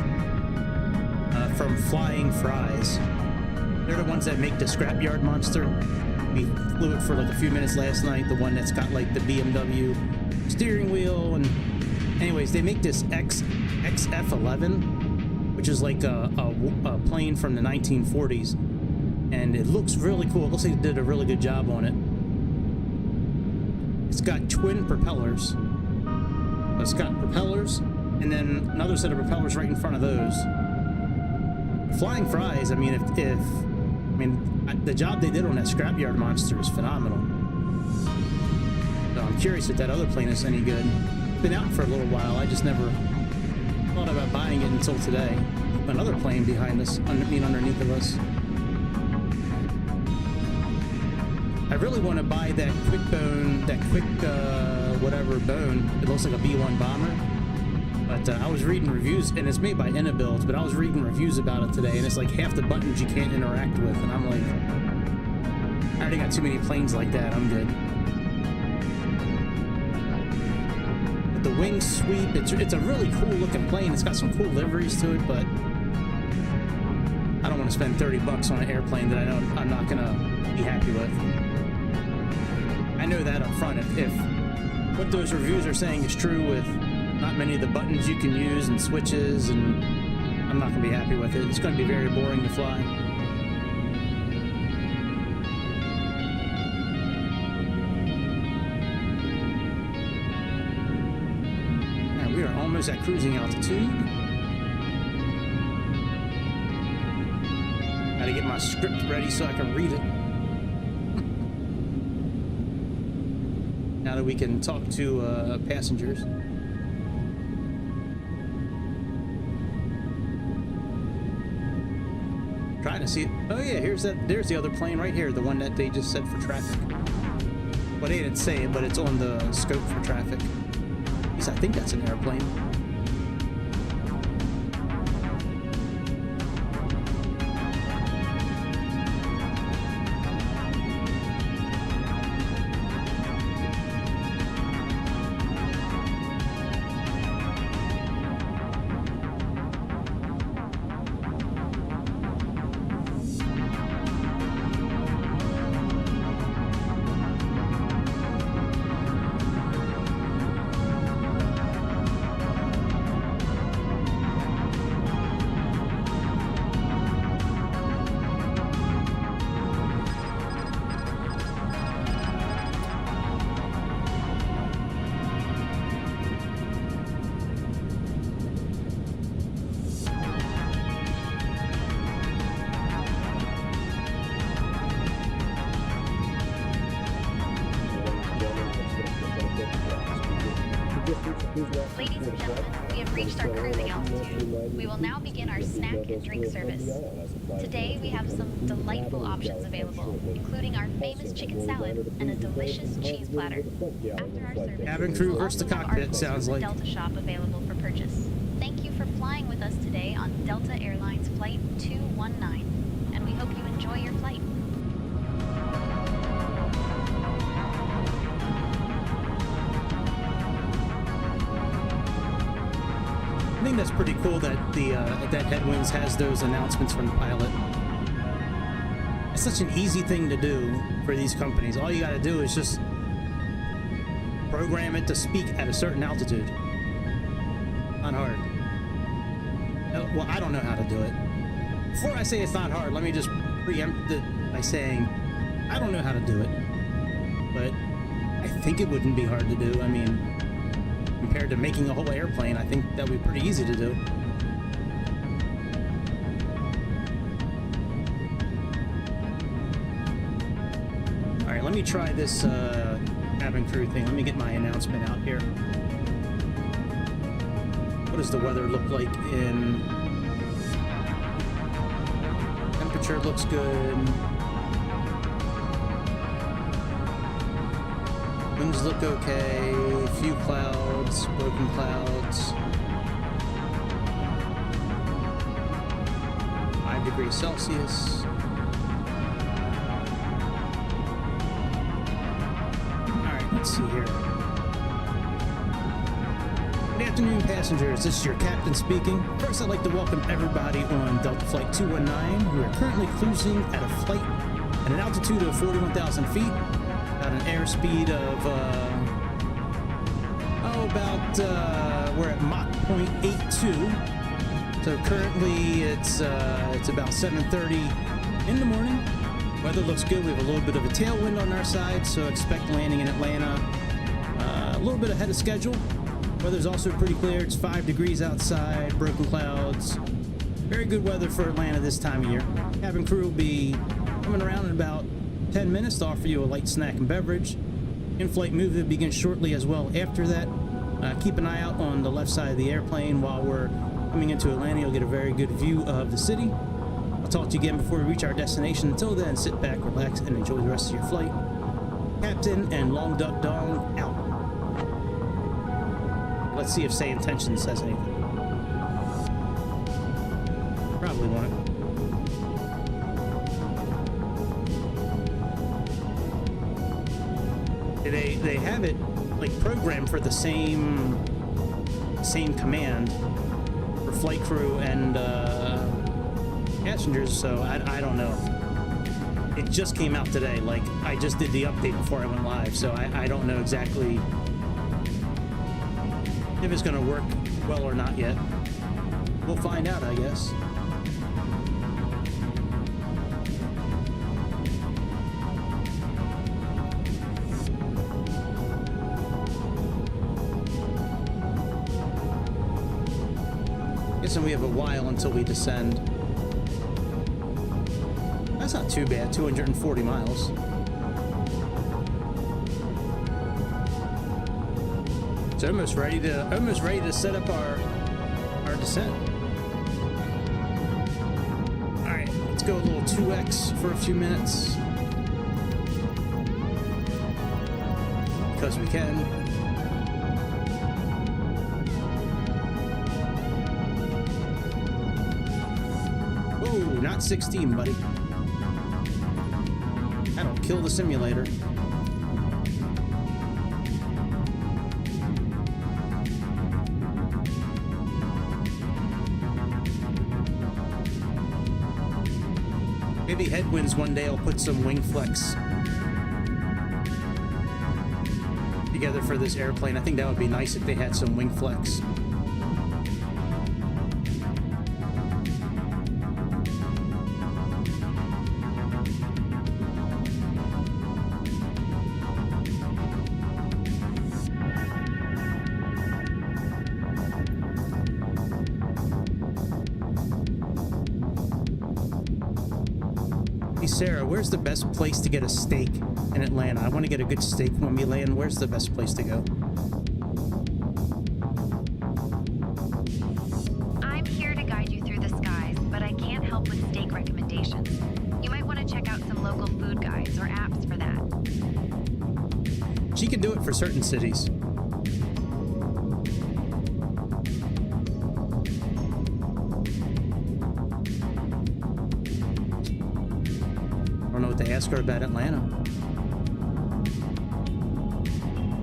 from Flying Fries. They're the ones that make the scrapyard monster. We flew it for like a few minutes last night, the one that's got like the BMW steering wheel. And anyways, they make this XF-11, which is like a plane from the 1940s, and it looks really cool. It looks like they did a really good job on it. It's got twin propellers. It's got propellers and then another set of propellers right in front of those. Flying Fries, I mean, the job they did on that scrapyard monster is phenomenal. So I'm curious if that other plane is any good. It's been out for a little while. I just never thought about buying it until today. Another plane behind us, underneath of us. I really want to buy that quick whatever bone. It looks like a B-1 bomber. But I was reading reviews, and it's made by Builds, but I was reading reviews about it today, and it's like half the buttons you can't interact with, and I'm like, I already got too many planes like that, I'm good. But the wing sweep, it's a really cool looking plane. It's got some cool liveries to it, but I don't want to spend $30 on an airplane that I know I'm not gonna be happy with. I know that up front. If what those reviews are saying is true with not many of the buttons you can use and switches, and I'm not going to be happy with it. It's going to be very boring to fly. Now we are almost at cruising altitude. Got to get my script ready so I can read it. Now that we can talk to passengers. Trying to see it. Oh yeah, there's the other plane right here, the one that they just set for traffic. Well, they didn't say it, but it's on the scope for traffic. At least I think that's an airplane. Ladies and gentlemen, we have reached our cruising altitude. We will now begin our snack and drink service. Today we have some delightful options available, including our famous chicken salad and a delicious cheese platter. After our service, Cabin crew versus the cockpit sounds like. Delta shop available for purchase. Thank you for flying with us today on Delta Airlines Flight 219, and we hope you enjoy your flight. I think that's pretty cool that that Headwinds has those announcements from the pilot. It's such an easy thing to do for these companies. All you got to do is just program it to speak at a certain altitude. Not hard. Well, I don't know how to do it. Before I say it's not hard, let me just preempt it by saying I don't know how to do it, but I think it wouldn't be hard to do. I mean, compared to making a whole airplane, I think that would be pretty easy to do. All right, let me try this cabin crew thing. Let me get my announcement out here. What does the weather look like in... Temperature looks good. Winds look okay. Few clouds, broken clouds. 5 degrees Celsius. Alright, let's see here. Good afternoon, passengers. This is your captain speaking. First, I'd like to welcome everybody on Delta Flight 219. We are currently cruising at a flight at an altitude of 41,000 feet, at an airspeed of, we're at Mach 0.82. So currently it's about 7:30 in the morning. Weather looks good. We have a little bit of a tailwind on our side, so expect landing in Atlanta a little bit ahead of schedule. Weather's also pretty clear. It's 5 degrees outside, broken clouds. Very good weather for Atlanta this time of year. Cabin crew will be coming around in about 10 minutes to offer you a light snack and beverage. In-flight movement begins shortly as well after that. Keep an eye out on the left side of the airplane while we're coming into Atlanta. You'll get a very good view of the city. I'll talk to you again before we reach our destination. Until then, sit back, relax, and enjoy the rest of your flight. Captain and Long Duck Dong out. Let's see if Say Intention says anything. Probably won't. They have it like programmed for the same command for flight crew and passengers, so I don't know. It just came out today. Like, I just did the update before I went live, so I don't know exactly if it's going to work well or not yet. We'll find out, I guess. Guessing we have a while until we descend. That's not too bad, 240 miles. It's almost ready to set up our descent. All right, let's go a little 2X for a few minutes because we can. Whoa, not 16, buddy. That'll kill the simulator. Maybe Headwinds one day will put some wing flex together for this airplane. I think that would be nice if they had some wing flex. Sarah, where's the best place to get a steak in Atlanta? I want to get a good steak when we land. Where's the best place to go? I'm here to guide you through the skies, but I can't help with steak recommendations. You might want to check out some local food guides or apps for that. She can do it for certain cities. To ask her about Atlanta.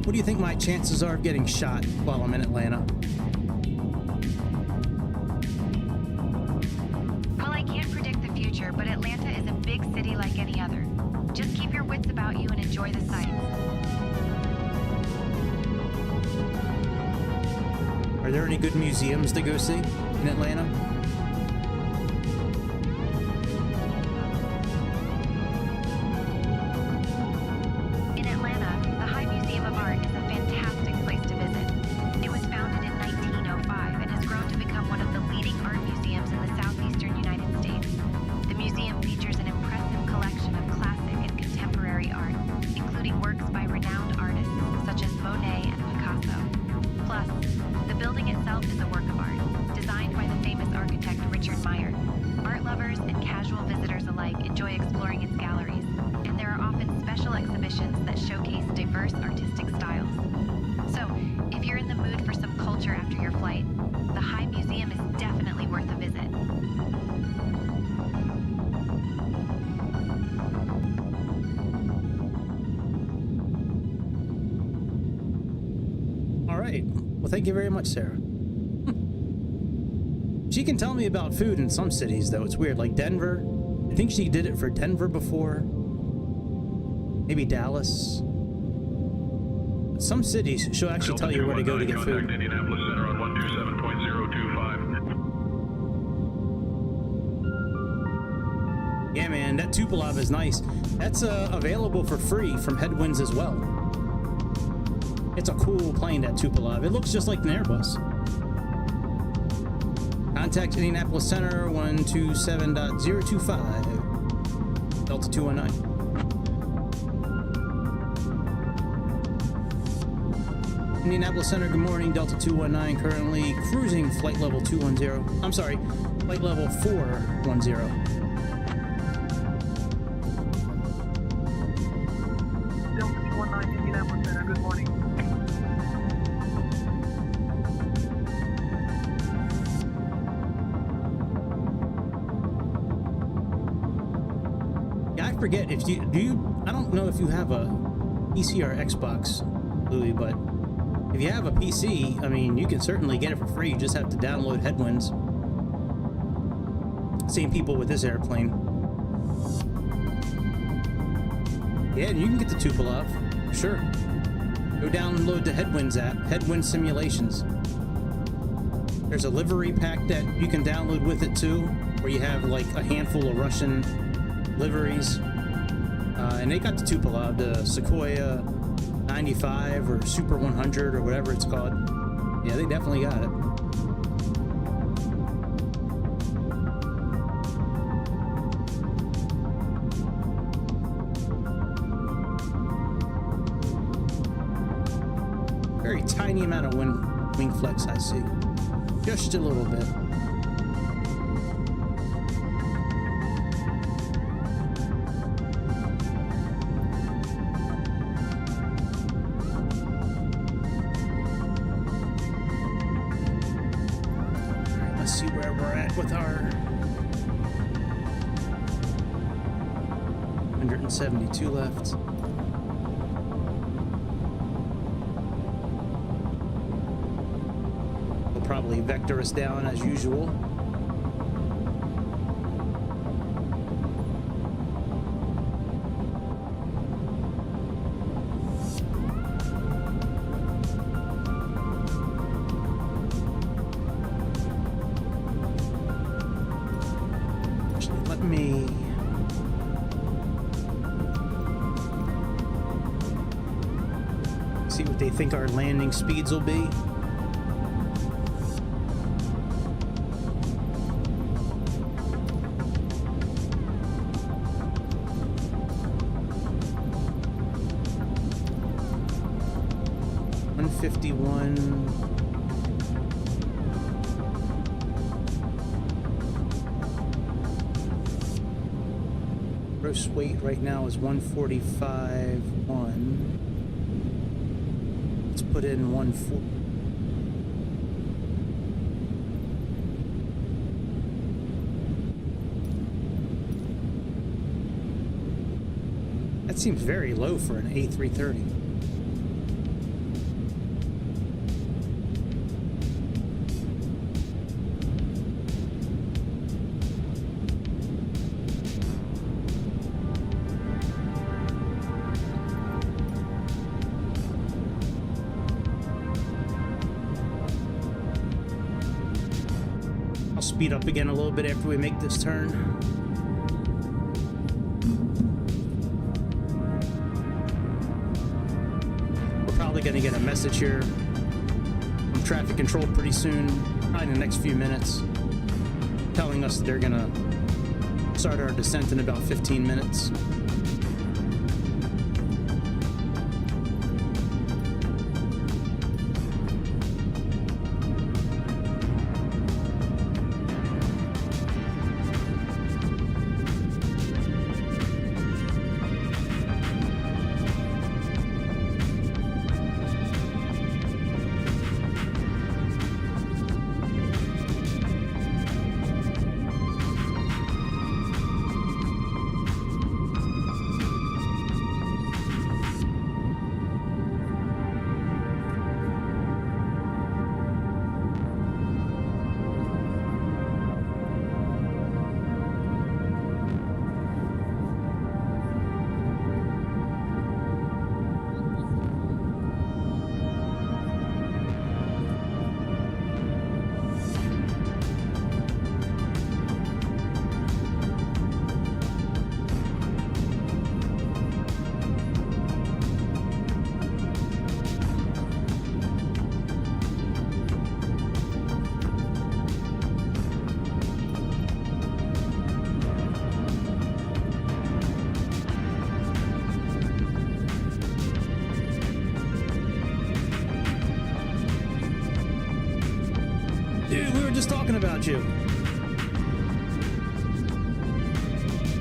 What do you think my chances are of getting shot while I'm in Atlanta? Well, I can't predict the future, but Atlanta is a big city like any other. Just keep your wits about you and enjoy the sights. Are there any good museums to go see in Atlanta? In Atlanta, the High Museum of Art is a fantastic place to visit. It exhibitions that showcase diverse artistic styles. So, if you're in the mood for some culture after your flight, the High Museum is definitely worth a visit. All right. Well, thank you very much, Sarah. She can tell me about food in some cities, though. It's weird. Like Denver. I think she did it for Denver before. Maybe Dallas. But some cities, she'll actually tell you where to go to get food. Contact Indianapolis Center on 127.025. Yeah, man, that Tupolev is nice. That's available for free from Headwinds as well. It's a cool plane, that Tupolev. It looks just like an Airbus. Contact Indianapolis Center 127.025. Delta 219. Indianapolis Center, good morning. Delta 219, currently cruising flight level 210. I'm sorry, flight level 410. Delta 219, Indianapolis Center, good morning. Yeah, I forget if you I don't know if you have a PC or Xbox, Louis, but if you have a PC, I mean, you can certainly get it for free. You just have to download Headwinds. Same people with this airplane. Yeah, and you can get the Tupolev. Sure. Go download the Headwinds app, Headwind Simulations. There's a livery pack that you can download with it too, where you have like a handful of Russian liveries. And they got the Tupolev, the Sequoia 95 or Super 100 or whatever it's called. Yeah, they definitely got it. Very tiny amount of wing flex I see. Just a little bit. With our 172 left. We'll probably vector us down as usual. See what they think our landing speeds will be. Gross weight right now is 145.1. Let's put in 140. That seems very low for an A330. Speed up again a little bit after we make this turn. We're probably going to get a message here from traffic control pretty soon, probably in the next few minutes, telling us that they're going to start our descent in about 15 minutes. just talking about you.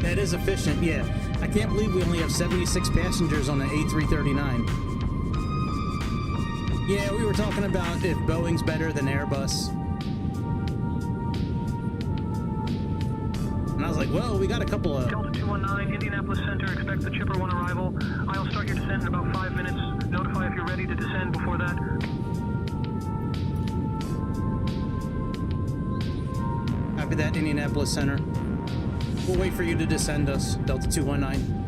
That is efficient, yeah. I can't believe we only have 76 passengers on an A339. Yeah, we were talking about if Boeing's better than Airbus. And I was like, well, we got a couple of... Delta 219, Indianapolis Center, expect the Chipper 1 arrival. I'll start your descent in about 5 minutes. Notify if you're ready to descend before that. Copy that, Indianapolis Center. We'll wait for you to descend us, Delta 219.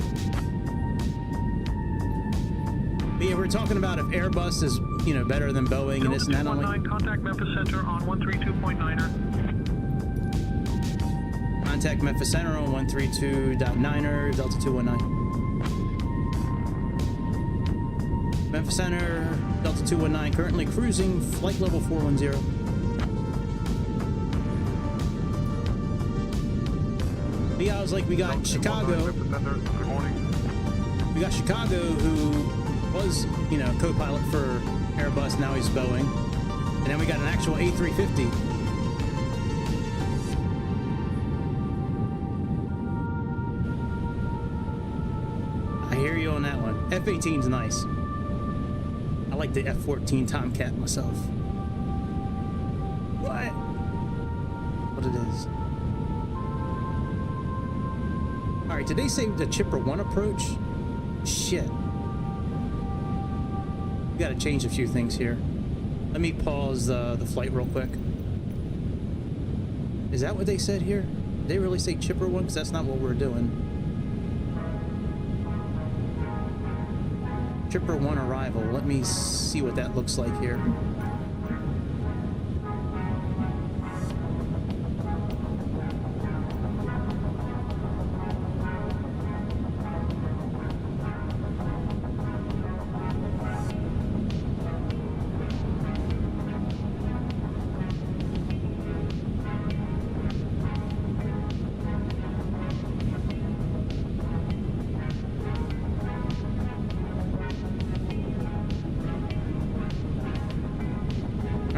But yeah, we're talking about if Airbus is, you know, better than Boeing, Delta and it's not only... contact Memphis Center on 132.9er. Contact Memphis Center on 132.9er, Delta 219. Memphis Center, Delta 219, currently cruising, flight level 410. But yeah, I was like, we got Chicago. Good morning. We got Chicago, who was, you know, co-pilot for Airbus, now he's Boeing. And then we got an actual A350. I hear you on that one. F-18's nice. I like the F-14 Tomcat myself. What it is. Alright, did they say the Chipper 1 approach? Shit. We gotta change a few things here. Let me pause the flight real quick. Is that what they said here? Did they really say Chipper 1? Because that's not what we're doing. Chipper 1 arrival. Let me see what that looks like here.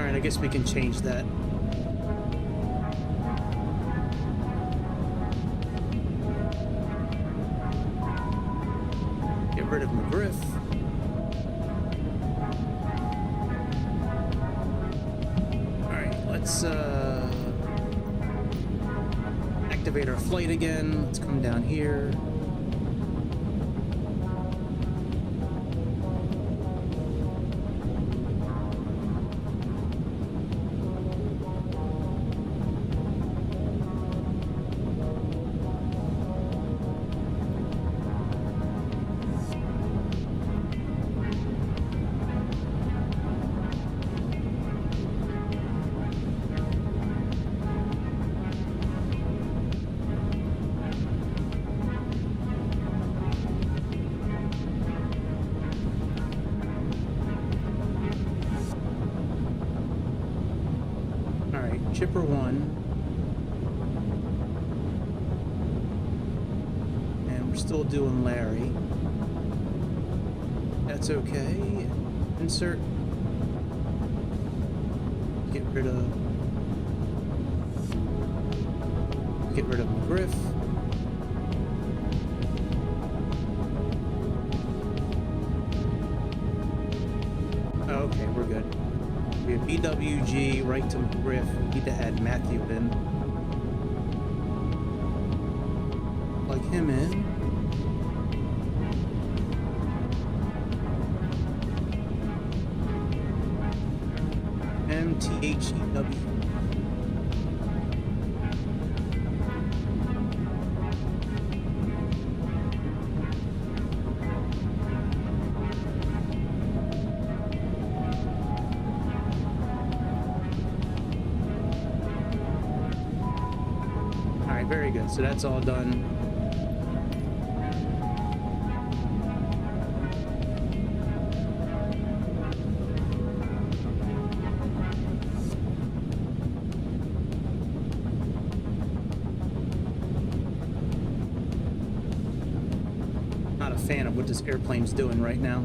I guess we can change that. Get rid of McGriff. Alright, let's activate our flight again. Let's come down here. Chipper 1, and we're still doing Larry. That's okay. Insert. Get rid of McGriff. Okay, we're good. We have BWG, right to McGriff. We need to add Matthew in. Plug him in. MTHEW. Very good. So that's all done. Not a fan of what this airplane's doing right now.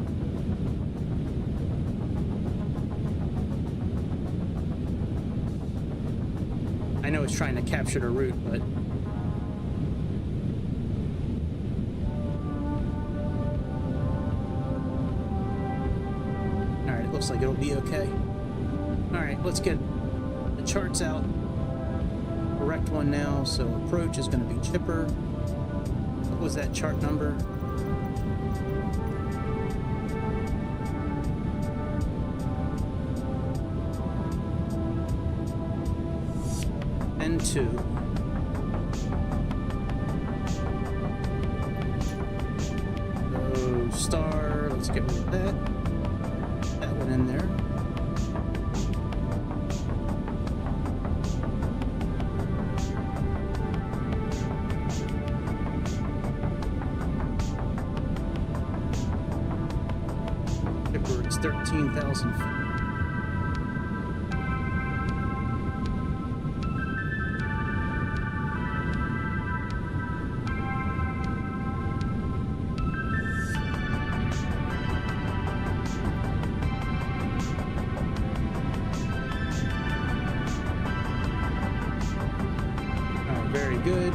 know it's trying to capture the route, but all right, it looks like it'll be okay. All right, let's get the charts out. Correct one now. So approach is going to be chipper. What was that chart number? N2. So star, let's get rid of that. That one in there. It's 13,000 feet. Very good.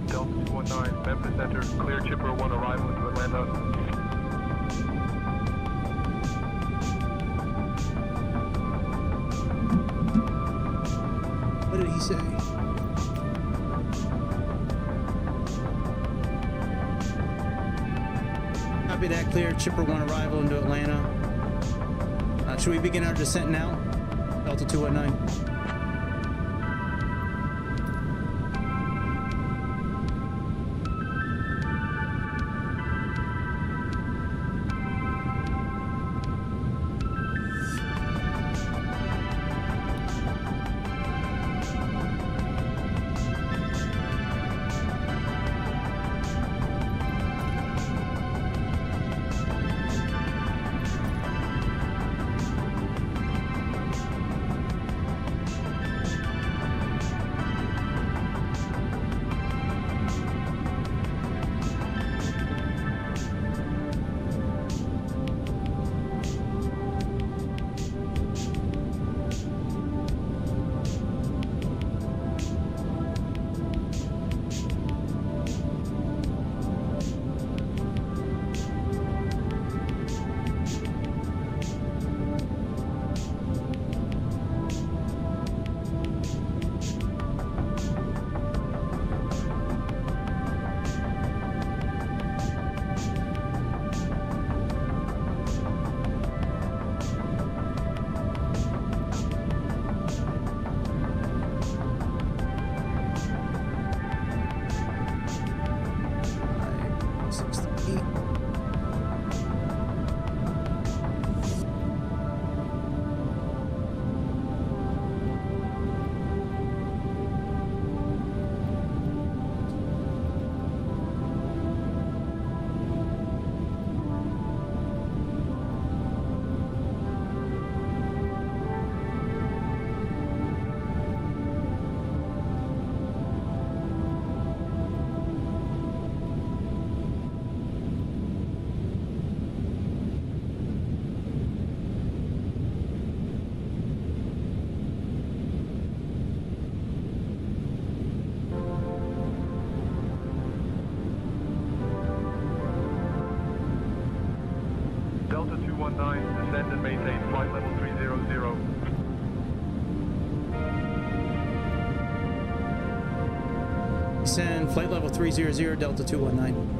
Delta 219, Memphis Center, clear chipper 1 arrival into Atlanta. What did he say? Copy that, clear chipper 1 arrival into Atlanta. Should we begin our descent now? Delta 219. Delta 219, descend and maintain flight level 300. Descend flight level 300, Delta 219.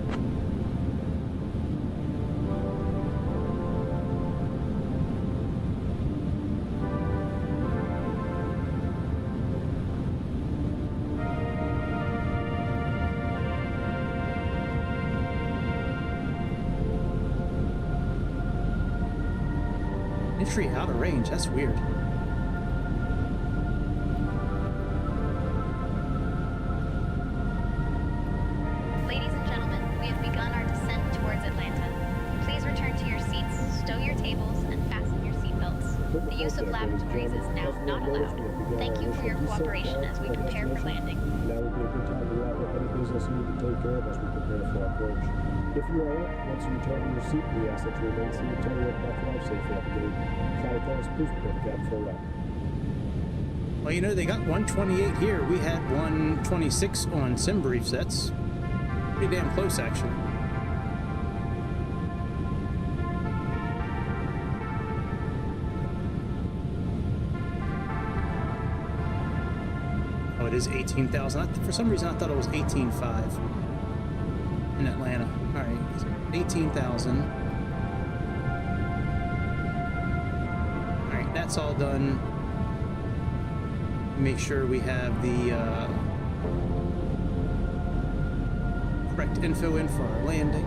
Entry out of range, that's weird. Ladies and gentlemen, we have begun our Lavatories is now not allowed. Thank you for your cooperation as we prepare for landing. Now would be a good time to wrap up any business you need to take care of as we prepare for our approach. If you are up, once you return to your seat, we ask that you remain seated until you have enough life safely at the gate. Flight attendants, please prepare the cabin for a wrap. Well, you know, they got 128 here. We had 126 on sim briefs. That's pretty damn close, actually. Oh, it is 18,000. For some reason, I thought it was 18.5 in Atlanta. All right, 18,000. All right, that's all done. Make sure we have the correct info in for our landing.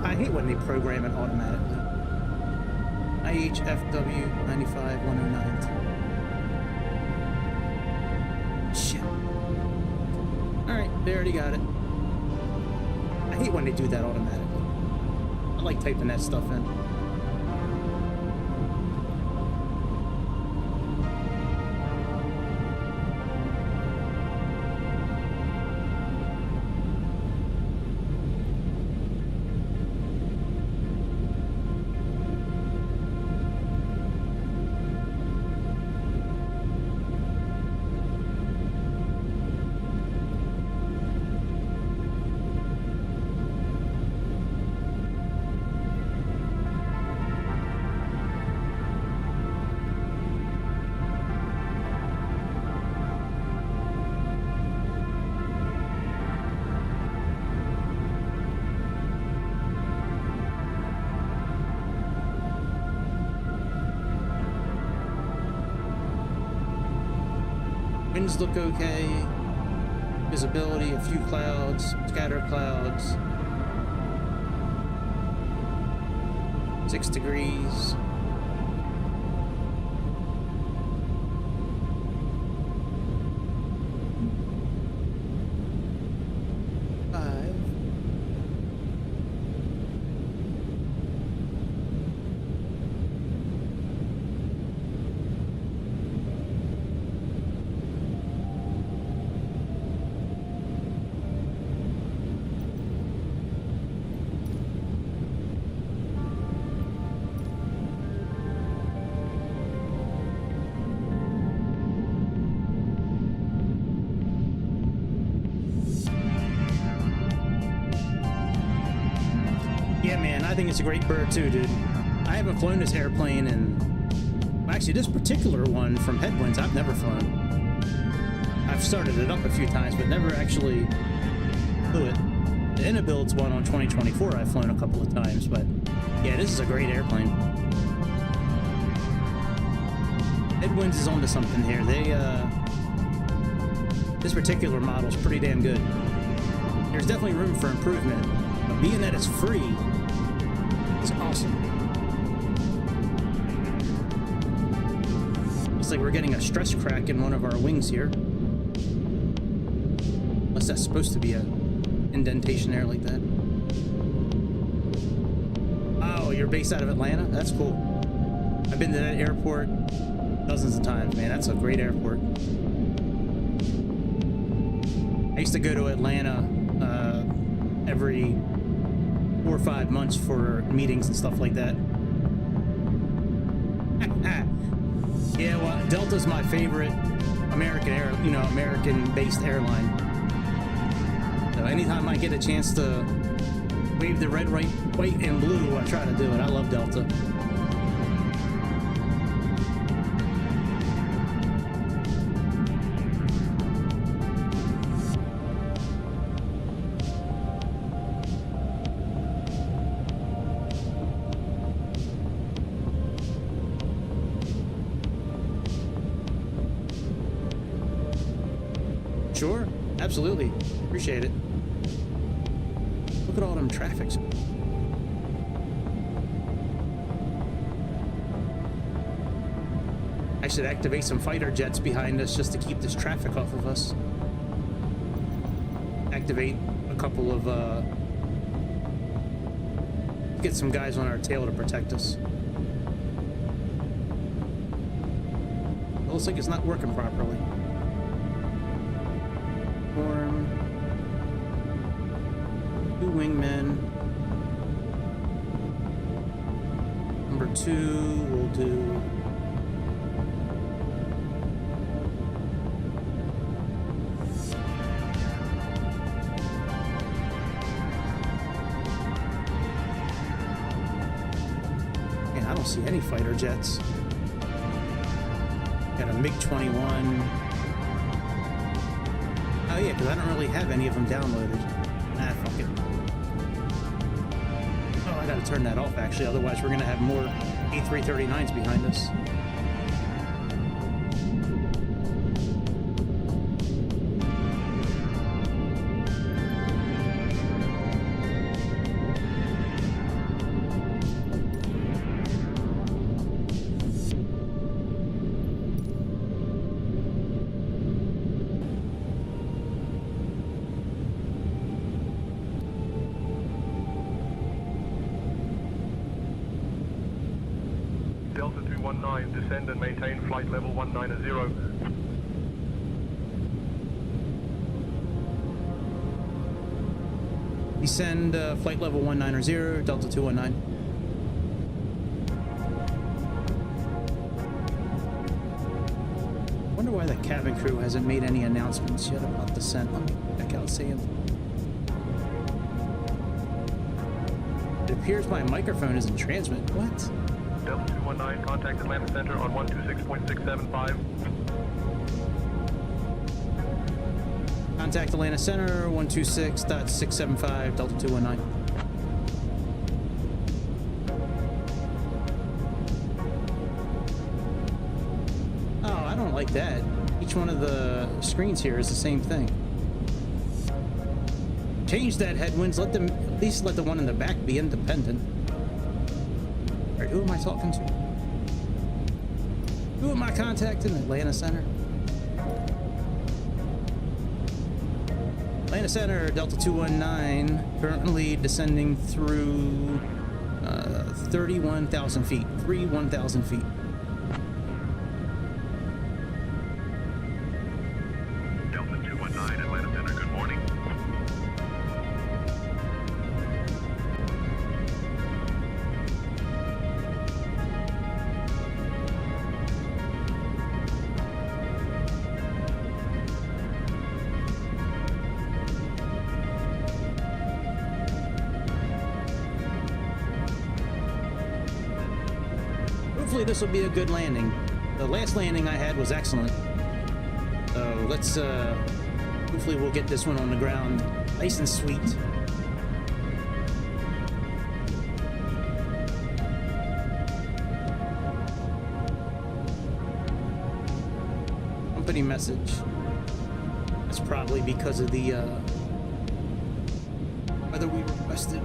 I hate when they program it automatically. IHFW 95109. Shit. Alright, they already got it. I hate when they do that automatically. I like typing that stuff in. Winds look okay. Visibility, a few clouds, scattered clouds. 6 degrees. Yeah, man, I think it's a great bird too, dude. I haven't flown this airplane in... Well, actually, this particular one from Headwinds, I've never flown. I've started it up a few times, but never actually flew it. The Inabuilds one on 2024 I've flown a couple of times, but yeah, this is a great airplane. Headwinds is onto something here. This particular model is pretty damn good. There's definitely room for improvement, but being that it's free is awesome. Looks like we're getting a stress crack in one of our wings here. Unless that's supposed to be a indentation there like that. Oh, you're based out of Atlanta? That's cool. I've been to that airport dozens of times, man. That's a great airport. I used to go to Atlanta every 4 or 5 months for meetings and stuff like that. Yeah, well, Delta's my favorite American-based airline. So anytime I get a chance to wave the red, white, and blue, I try to do it. I love Delta. Sure, absolutely. Appreciate it. Look at all them traffics. I should activate some fighter jets behind us just to keep this traffic off of us. Activate a couple of Get some guys on our tail to protect us. It looks like it's not working properly. Form. 2 wingmen. Number 2 will do. I don't see any fighter jets. Got a MiG-21. Oh yeah, because I don't really have any of them downloaded. Nah, fuck it. Oh, I gotta turn that off actually, otherwise we're gonna have more A330-9s behind us. Delta 219, descend and maintain flight level 190. Descend flight level 190, Delta 219. Wonder why the cabin crew hasn't made any announcements yet about descent. Let me check out, see him. It appears my microphone is in transmit. What? Delta 219, contact Atlanta Center on 126.675. Contact Atlanta Center, 126.675, Delta 219. Oh, I don't like that. Each one of the screens here is the same thing. Change that, Headwinds. Let them, at least let the one in the back be independent. Alright, who am I talking to? Who am I contacting? Atlanta Center. Atlanta Center, Delta 219, currently descending through 31,000 feet. 31,000 feet. Delta 219, Atlanta Center, good morning. Hopefully this will be a good landing. The last landing I had was excellent. So let's hopefully we'll get this one on the ground nice and sweet. Company message. That's probably because of the whether we requested.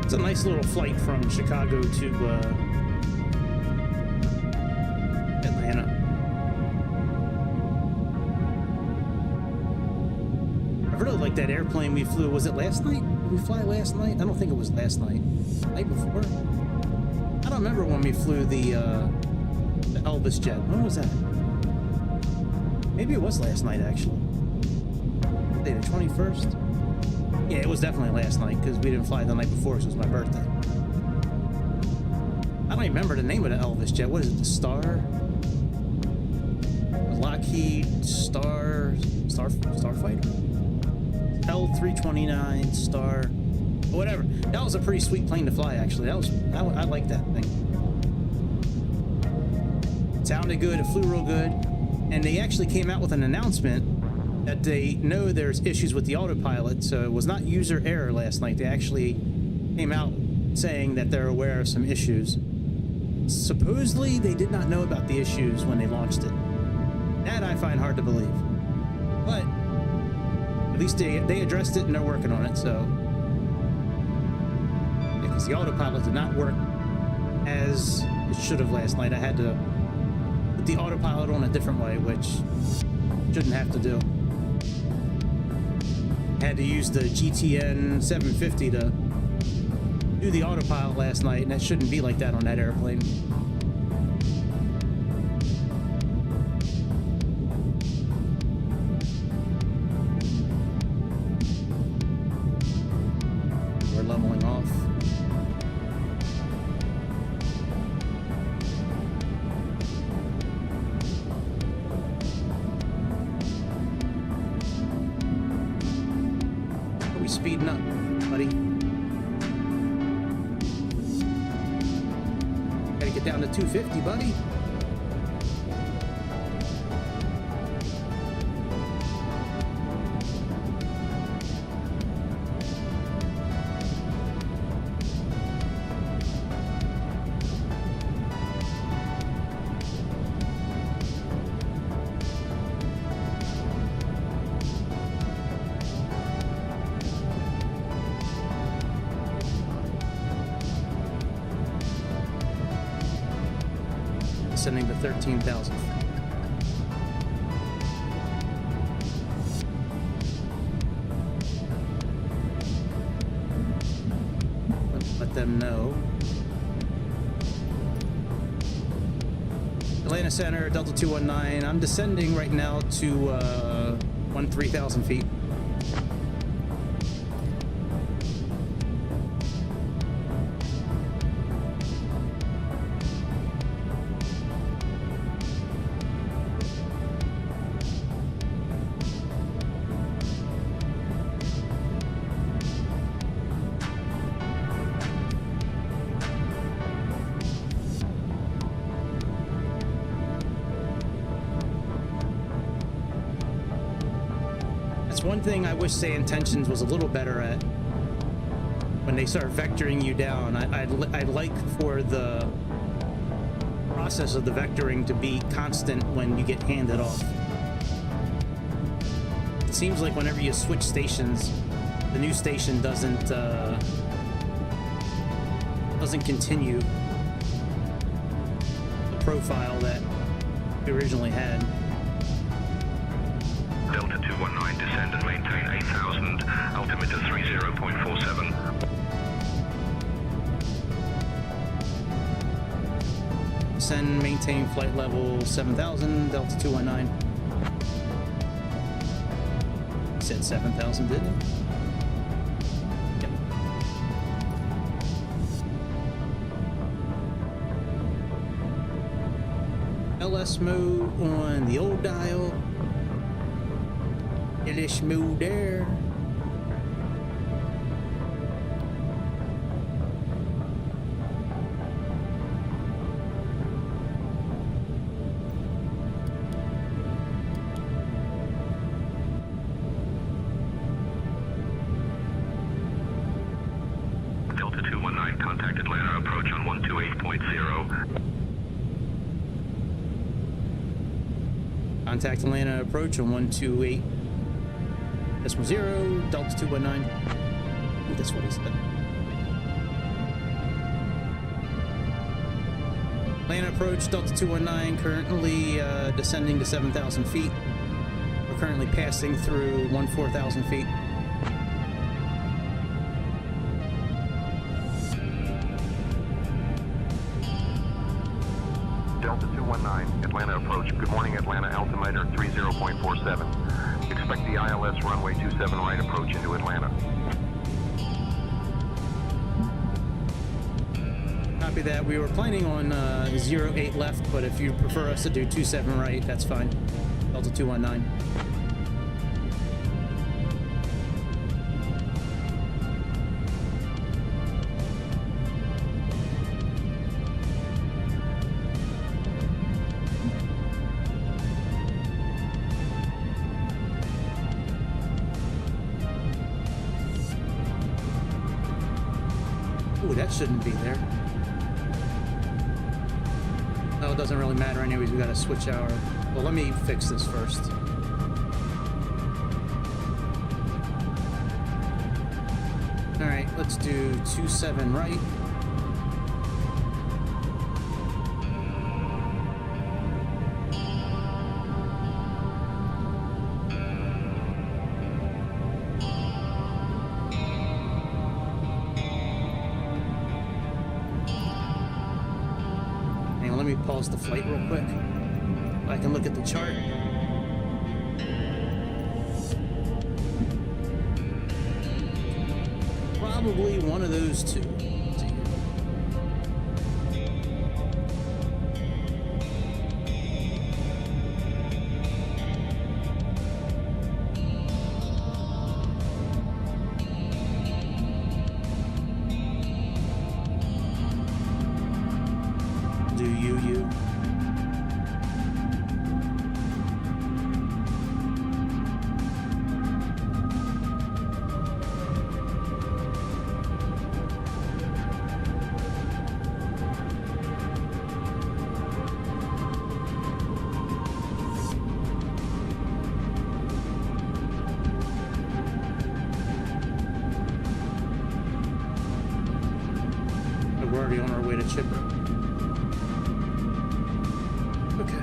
It's a nice little flight from Chicago to Atlanta. I really like that airplane we flew. Was it last night? Did we fly last night? I don't think it was last night. Night before? I don't remember when we flew the Elvis jet. When was that? Maybe it was last night, actually. Day the 21st? Yeah, it was definitely last night, because we didn't fly the night before, so it was my birthday. I don't even remember the name of the Elvis jet. What is it, the Star? The Lockheed Starfighter? L329 Star, whatever. That was a pretty sweet plane to fly, actually. I like that thing. It sounded good, it flew real good, and they actually came out with an announcement that they know there's issues with the autopilot, so it was not user error last night. They actually came out saying that they're aware of some issues. Supposedly, they did not know about the issues when they launched it. That I find hard to believe. But at least they addressed it and they're working on it, so... Because the autopilot did not work as it should have last night. I had to put the autopilot on a different way, which shouldn't have to do. Had to use the GTN 750 to do the autopilot last night, and that shouldn't be like that on that airplane. We're leveling off. Are we speeding up, buddy? Get down to 250, buddy. Sending to 13,000. Let them know. Atlanta Center, Delta 219. I'm descending right now to 13,000 feet. One thing I wish Say Intentions was a little better at when they start vectoring you down. I'd like for the process of the vectoring to be constant when you get handed off. It seems like whenever you switch stations, the new station doesn't continue the profile that we originally had. Delta 219, descend and maintain 8,000, altimeter 30.47. Descend, maintain flight level 7,000, Delta 219. You said 7,000, didn't it? Yep. LS mode on the old dial. LS mode there. Delta 219, contact Atlanta, approach on 128.0. Contact Atlanta, approach on 128.0, Delta 219. I think that's what he said. Atlanta approach, Delta 219, currently descending to 7,000 feet. We're currently passing through 14,000 feet. Delta 219, Atlanta approach. Good morning, Atlanta, altimeter 30.47. Expect the ILS runway 27 right approach into Atlanta. Copy that. We were planning on 08 left, but if you prefer us to do 27 right, that's fine. Delta 219. Ooh, that shouldn't be there. No, it doesn't really matter anyways. We gotta switch our... Well, let me fix this first. Alright, let's do 27 right. Pause the flight real quick. I can look at the chart. Probably one of those two. We're already on our way to Chipper. Okay.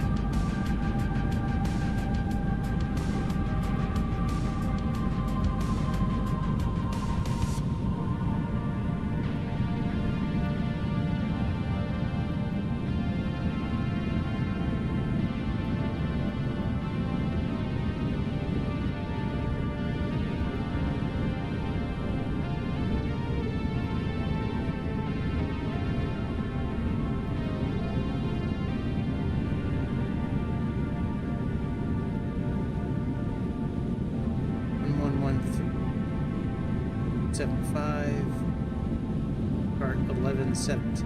Part 1117.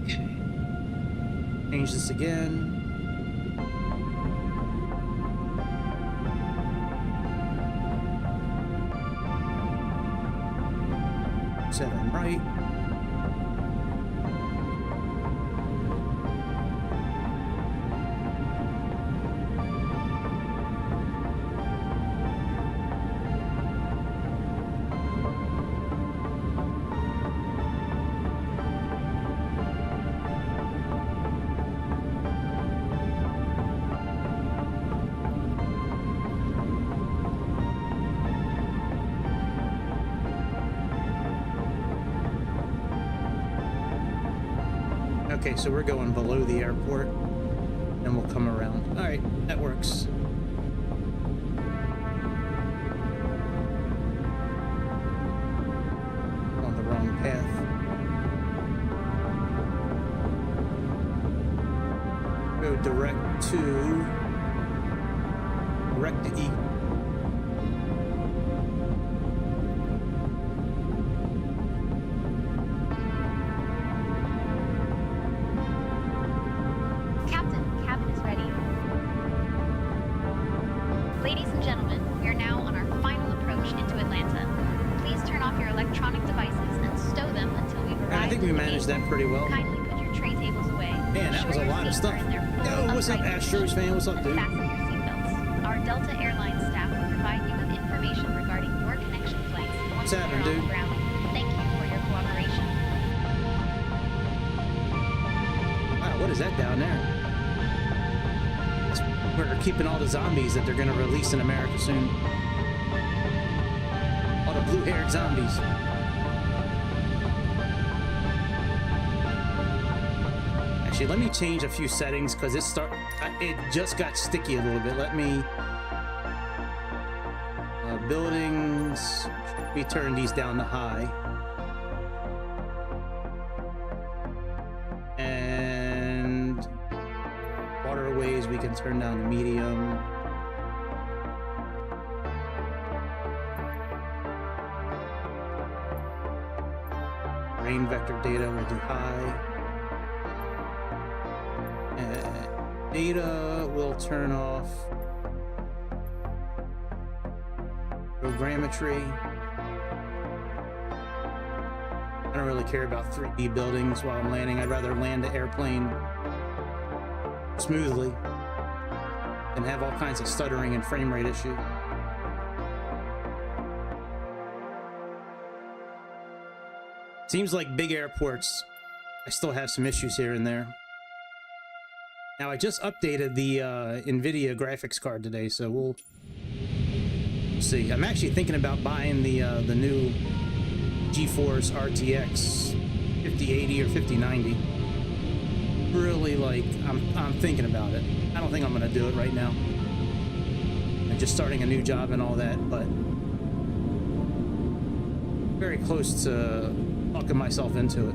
Okay. Change this again. Seven right. Okay, so we're going below the airport, and we'll come around. All right, that works. On the wrong path. Go direct to E. That pretty well. Kindly put your tray tables away. Man, that was a lot of stuff. Yo, what's up, Astros fan? What's up, dude? Fasten your seatbelts. Our Delta Airlines staff will provide you with information regarding your connection flights once you're on the ground. Thank you for your cooperation. Wow, what is that down there? That's where they're keeping all the zombies that they're going to release in America soon. blue-haired zombies. Actually, let me change a few settings because it just got sticky a little bit. Let me buildings. Let me turn these down to high. And waterways we can turn down to medium. Rain vector data will do high. And data will turn off. Programmetry. I don't really care about 3D buildings while I'm landing. I'd rather land the airplane smoothly and have all kinds of stuttering and frame rate issues. Seems like big airports, I still have some issues here and there. Now I just updated the NVIDIA graphics card today, so we'll see. I'm actually thinking about buying the new GeForce RTX 5080 or 5090. Really, like, I'm thinking about it. I don't think I'm gonna do it right now. I'm just starting a new job and all that, but very close to talking myself into it.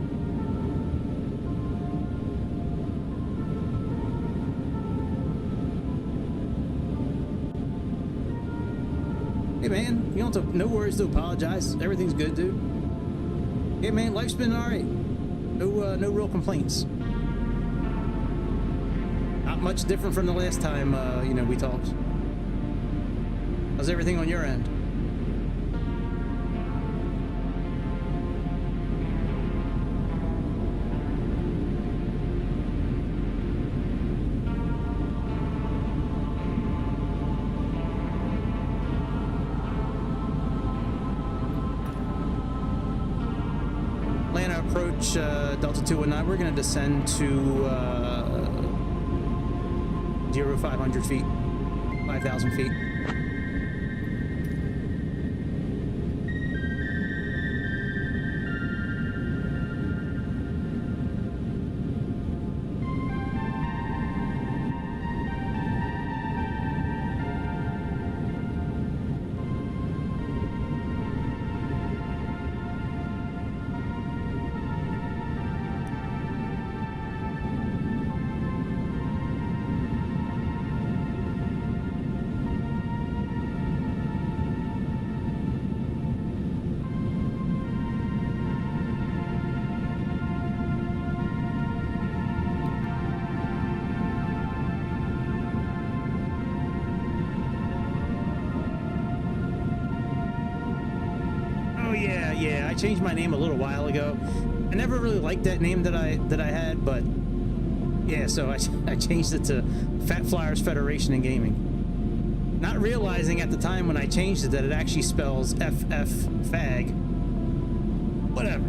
Hey man, you don't have to, no worries to apologize. Everything's good, dude. Hey man, life's been alright. No real complaints. Not much different from the last time you know, we talked. How's everything on your end? Approach Delta 219. We're going to descend to 500 feet, 5,000 feet. Yeah, I changed my name a little while ago. I never really liked that name that I had, but yeah, so I changed it to Fat Flyers Federation in Gaming. Not realizing at the time when I changed it that it actually spells FF Fag. Whatever.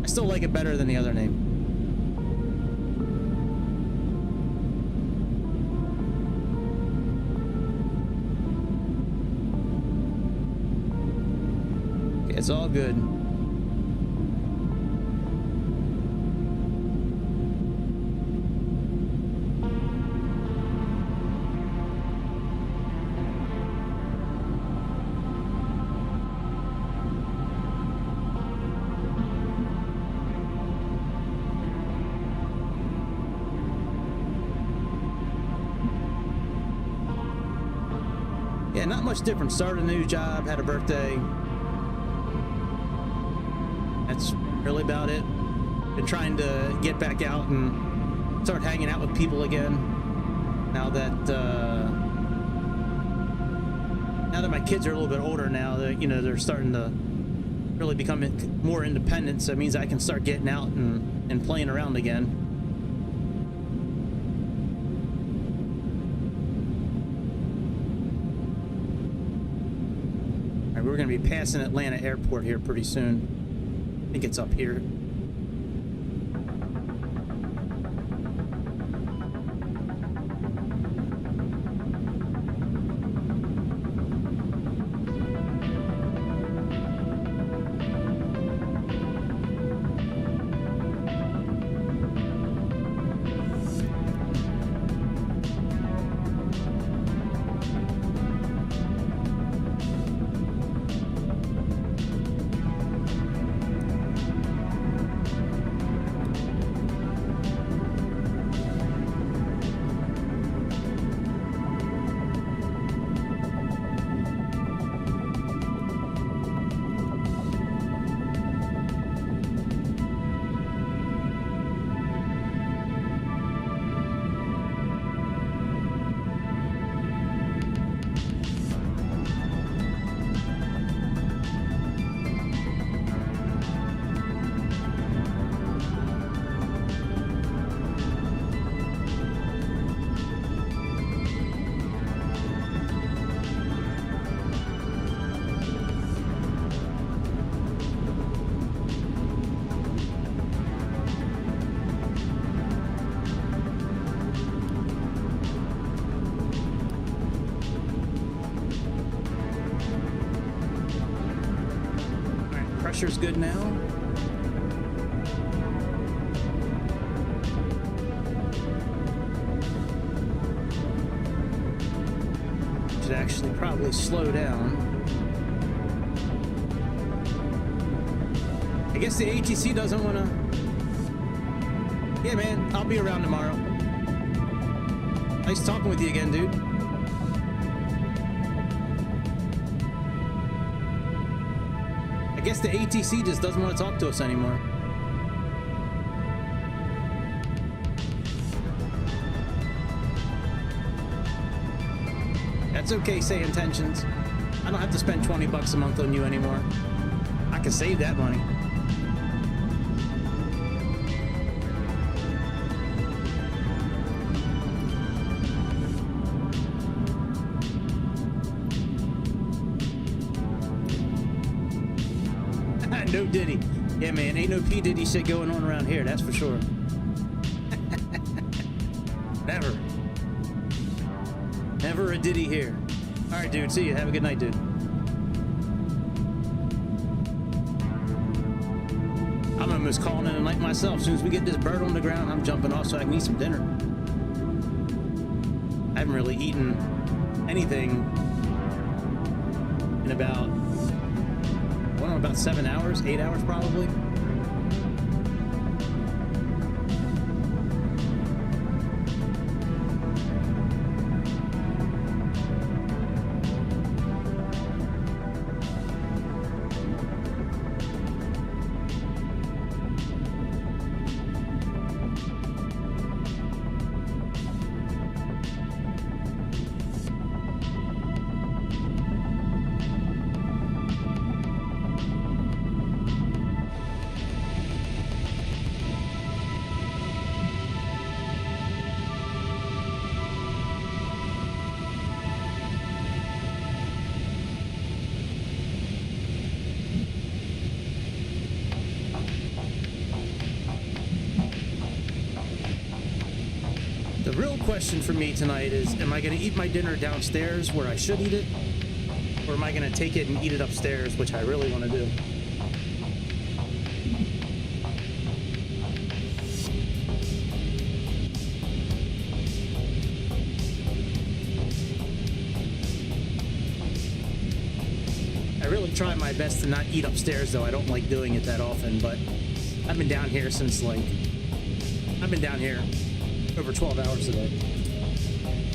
I still like it better than the other name. It's all good. Yeah, not much different. Started a new job, had a birthday. That's really about it. Been trying to get back out and start hanging out with people again. Now that my kids are a little bit older now, you know, they're starting to really become more independent. So it means I can start getting out and playing around again. All right, we're going to be passing Atlanta Airport here pretty soon. I think it's up here. pressure's good now. Should actually probably slow down. I guess the ATC doesn't want to. Yeah, man, I'll be around tomorrow. Nice talking with you again, dude. I guess the ATC just doesn't want to talk to us anymore. That's okay, say intentions. I don't have to spend 20 bucks a month on you anymore. I can save that money. No Diddy. Yeah, man, ain't no P. Diddy shit going on around here, that's for sure. Never. Never a Diddy here. All right, dude, see you. Have a good night, dude. I'm almost calling it a night myself. As soon as we get this bird on the ground, I'm jumping off so I can eat some dinner. I haven't really eaten anything in about 7 hours, 8 hours probably. The real question for me tonight is, am I going to eat my dinner downstairs where I should eat it? Or am I going to take it and eat it upstairs, which I really want to do? I really try my best to not eat upstairs, though. I don't like doing it that often, but I've been down here since, like, I've been down here over 12 hours a day.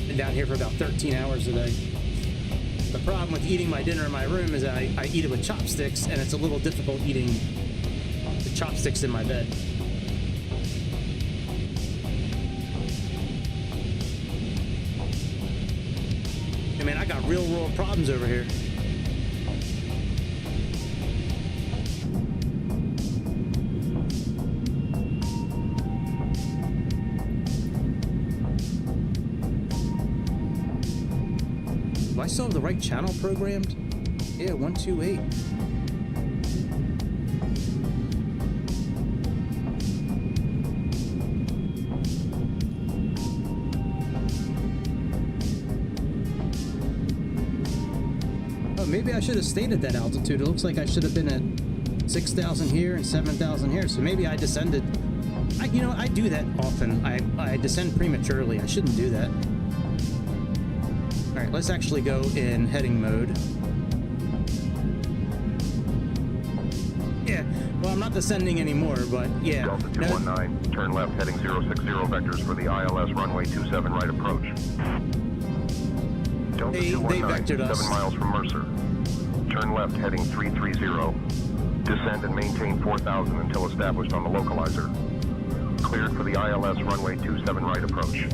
Been down here for about 13 hours a day. The problem with eating my dinner in my room is that I eat it with chopsticks, and it's a little difficult eating the chopsticks in my bed. Hey man, I got real world problems over here. Do I still have the right channel programmed? Yeah, 128. Oh, maybe I should have stayed at that altitude. It looks like I should have been at 6,000 here and 7,000 here. So maybe I descended. You know, I do that often. I descend prematurely. I shouldn't do that. All right, let's actually go in heading mode. Yeah, well, I'm not descending anymore, but yeah. Delta 219, turn left, heading 060 vectors for the ILS runway 27 right approach. Delta 219, 7 miles from Mercer. Turn left, heading 330. Descend and maintain 4,000 until established on the localizer. Cleared for the ILS runway 27 right approach.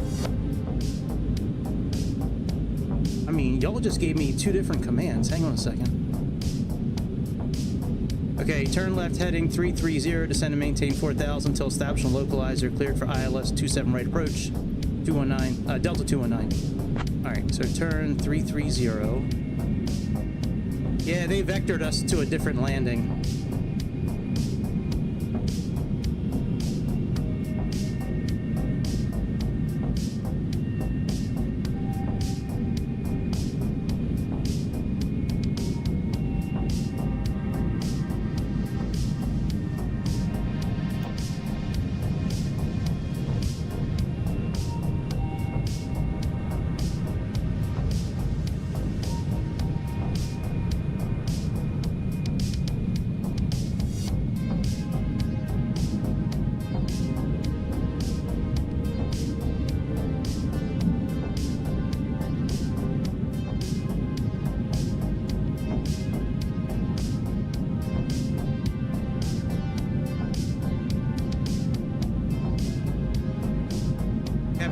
I mean, y'all just gave me two different commands. Hang on a second. Okay, turn left heading 330, descend and maintain 4,000 until established on localizer, cleared for ILS 27 right approach, 219, Delta 219. All right, so turn 330. Yeah, they vectored us to a different landing.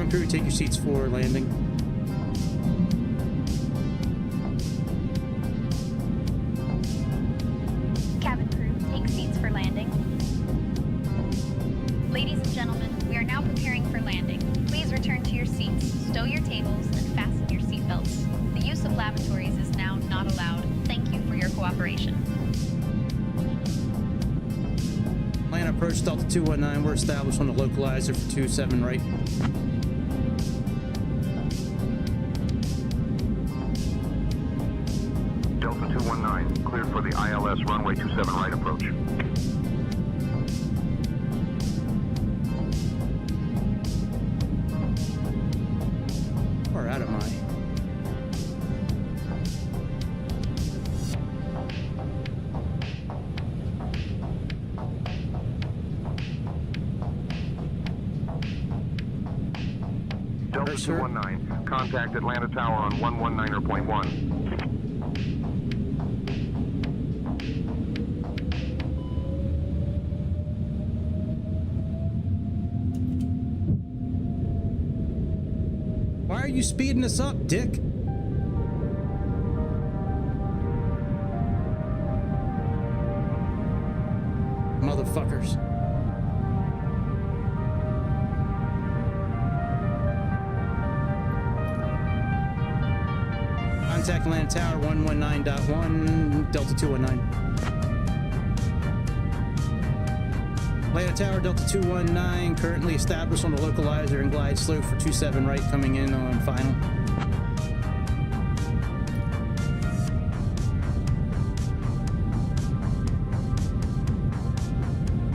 Cabin crew, take your seats for landing. Cabin crew, take seats for landing. Ladies and gentlemen, we are now preparing for landing. Please return to your seats, stow your tables, and fasten your seatbelts. The use of lavatories is now not allowed. Thank you for your cooperation. Land approach Delta 219. We're established on the localizer for 27 right. Delta 219, cleared for the ILS runway 27 right approach. Where out am I? Delta 219, contact Atlanta Tower on 119.1. Why are you speeding us up, Dick? Motherfuckers. Contact Atlanta Tower 119.1, Delta 219. Atlanta Tower, Delta 219, currently established on the localizer and glide slow for 27 right, coming in on final.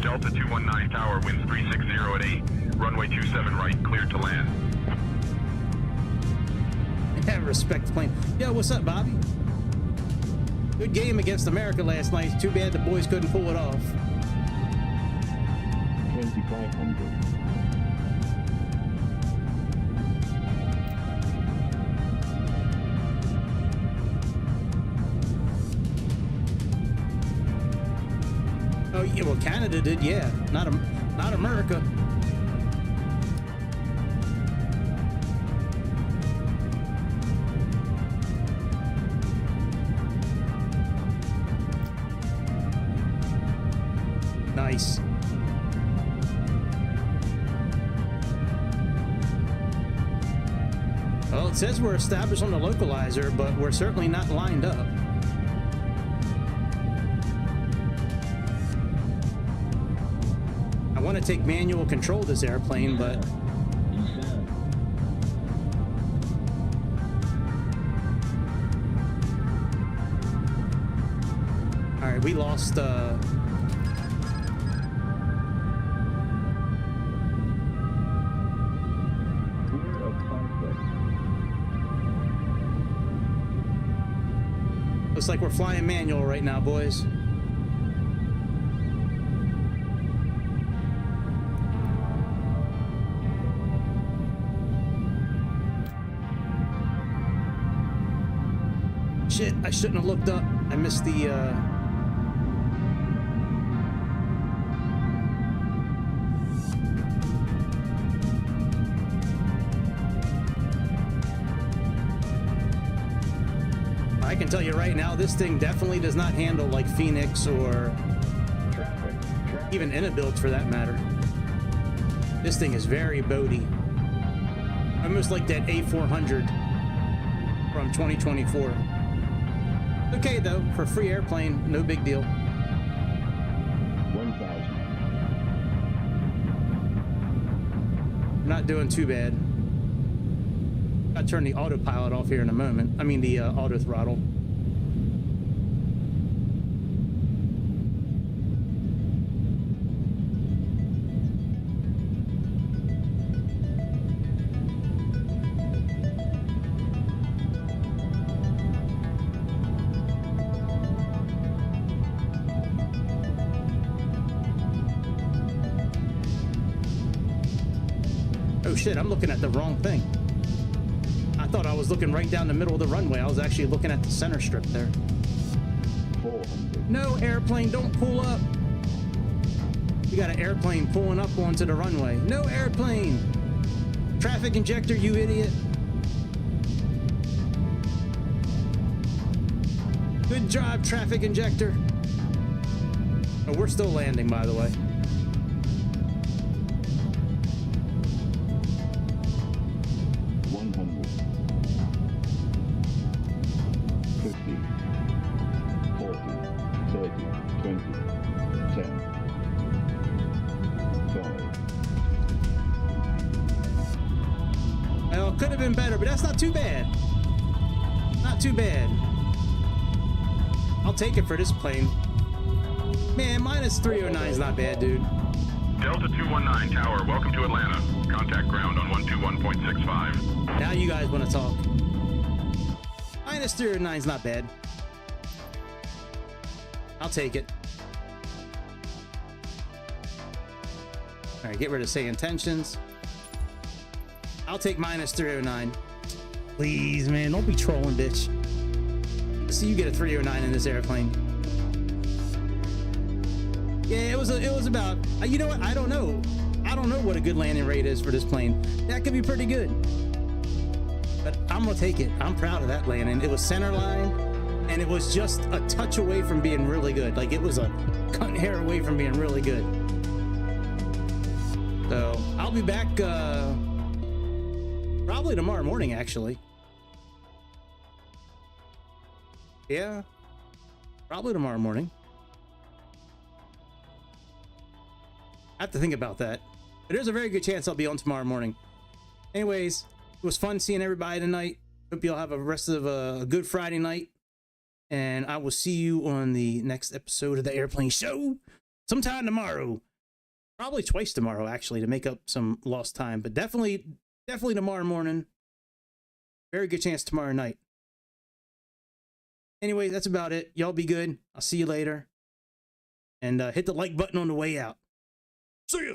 Delta 219 Tower, winds 360 at 8, runway 27 right, cleared to land. Yeah, respect the plane. Yo, what's up, Bobby? Good game against America last night. Too bad the boys couldn't pull it off. 2500. Oh yeah, well Canada did, yeah. Not America. Nice. Well, it says we're established on the localizer, but we're certainly not lined up. I want to take manual control of this airplane, but all right, we lost looks like we're flying manual right now, boys. Shit, I shouldn't have looked up. I missed the I can tell you right now, this thing definitely does not handle like Phoenix or even Inabuild for that matter. This thing is very boaty. Almost like that A400 from 2024. Okay though, for a free airplane, no big deal. 1000. Not doing too bad. I'll turn the autopilot off here in a moment. I mean the auto throttle. Oh shit, I'm looking at the wrong thing. I thought I was looking right down the middle of the runway. I was actually looking at the center strip there. 400. No, airplane, don't pull up. We got an airplane pulling up onto the runway. No, airplane. traffic injector, you idiot. Good job, traffic injector. Oh, we're still landing, by the way. Well, it could have been better, but that's not too bad. Not too bad. I'll take it for this plane. Man, minus 309 is not bad, dude. Delta 219 Tower, welcome to Atlanta. Contact ground on 121.65. Now you guys want to talk. Minus 309 is not bad. I'll take it. All right, get rid of say intentions. I'll take minus 309. Please, man, don't be trolling, bitch. See, you get a 309 in this airplane. Yeah, it was about, you know what? I don't know. I don't know what a good landing rate is for this plane. That could be pretty good. But I'm gonna take it. I'm proud of that landing. It was center line, and it was just a touch away from being really good. Like, it was a cut hair away from being really good. So I'll be back probably tomorrow morning, actually. Yeah, probably tomorrow morning. I have to think about that. But there's a very good chance I'll be on tomorrow morning. Anyways, it was fun seeing everybody tonight. Hope you'll have a rest of a good Friday night. And I will see you on the next episode of the Airplane Show sometime tomorrow. Probably twice tomorrow, actually, to make up some lost time. But definitely tomorrow morning. Very good chance tomorrow night. Anyway, that's about it. Y'all be good. I'll see you later. And hit the like button on the way out. See ya.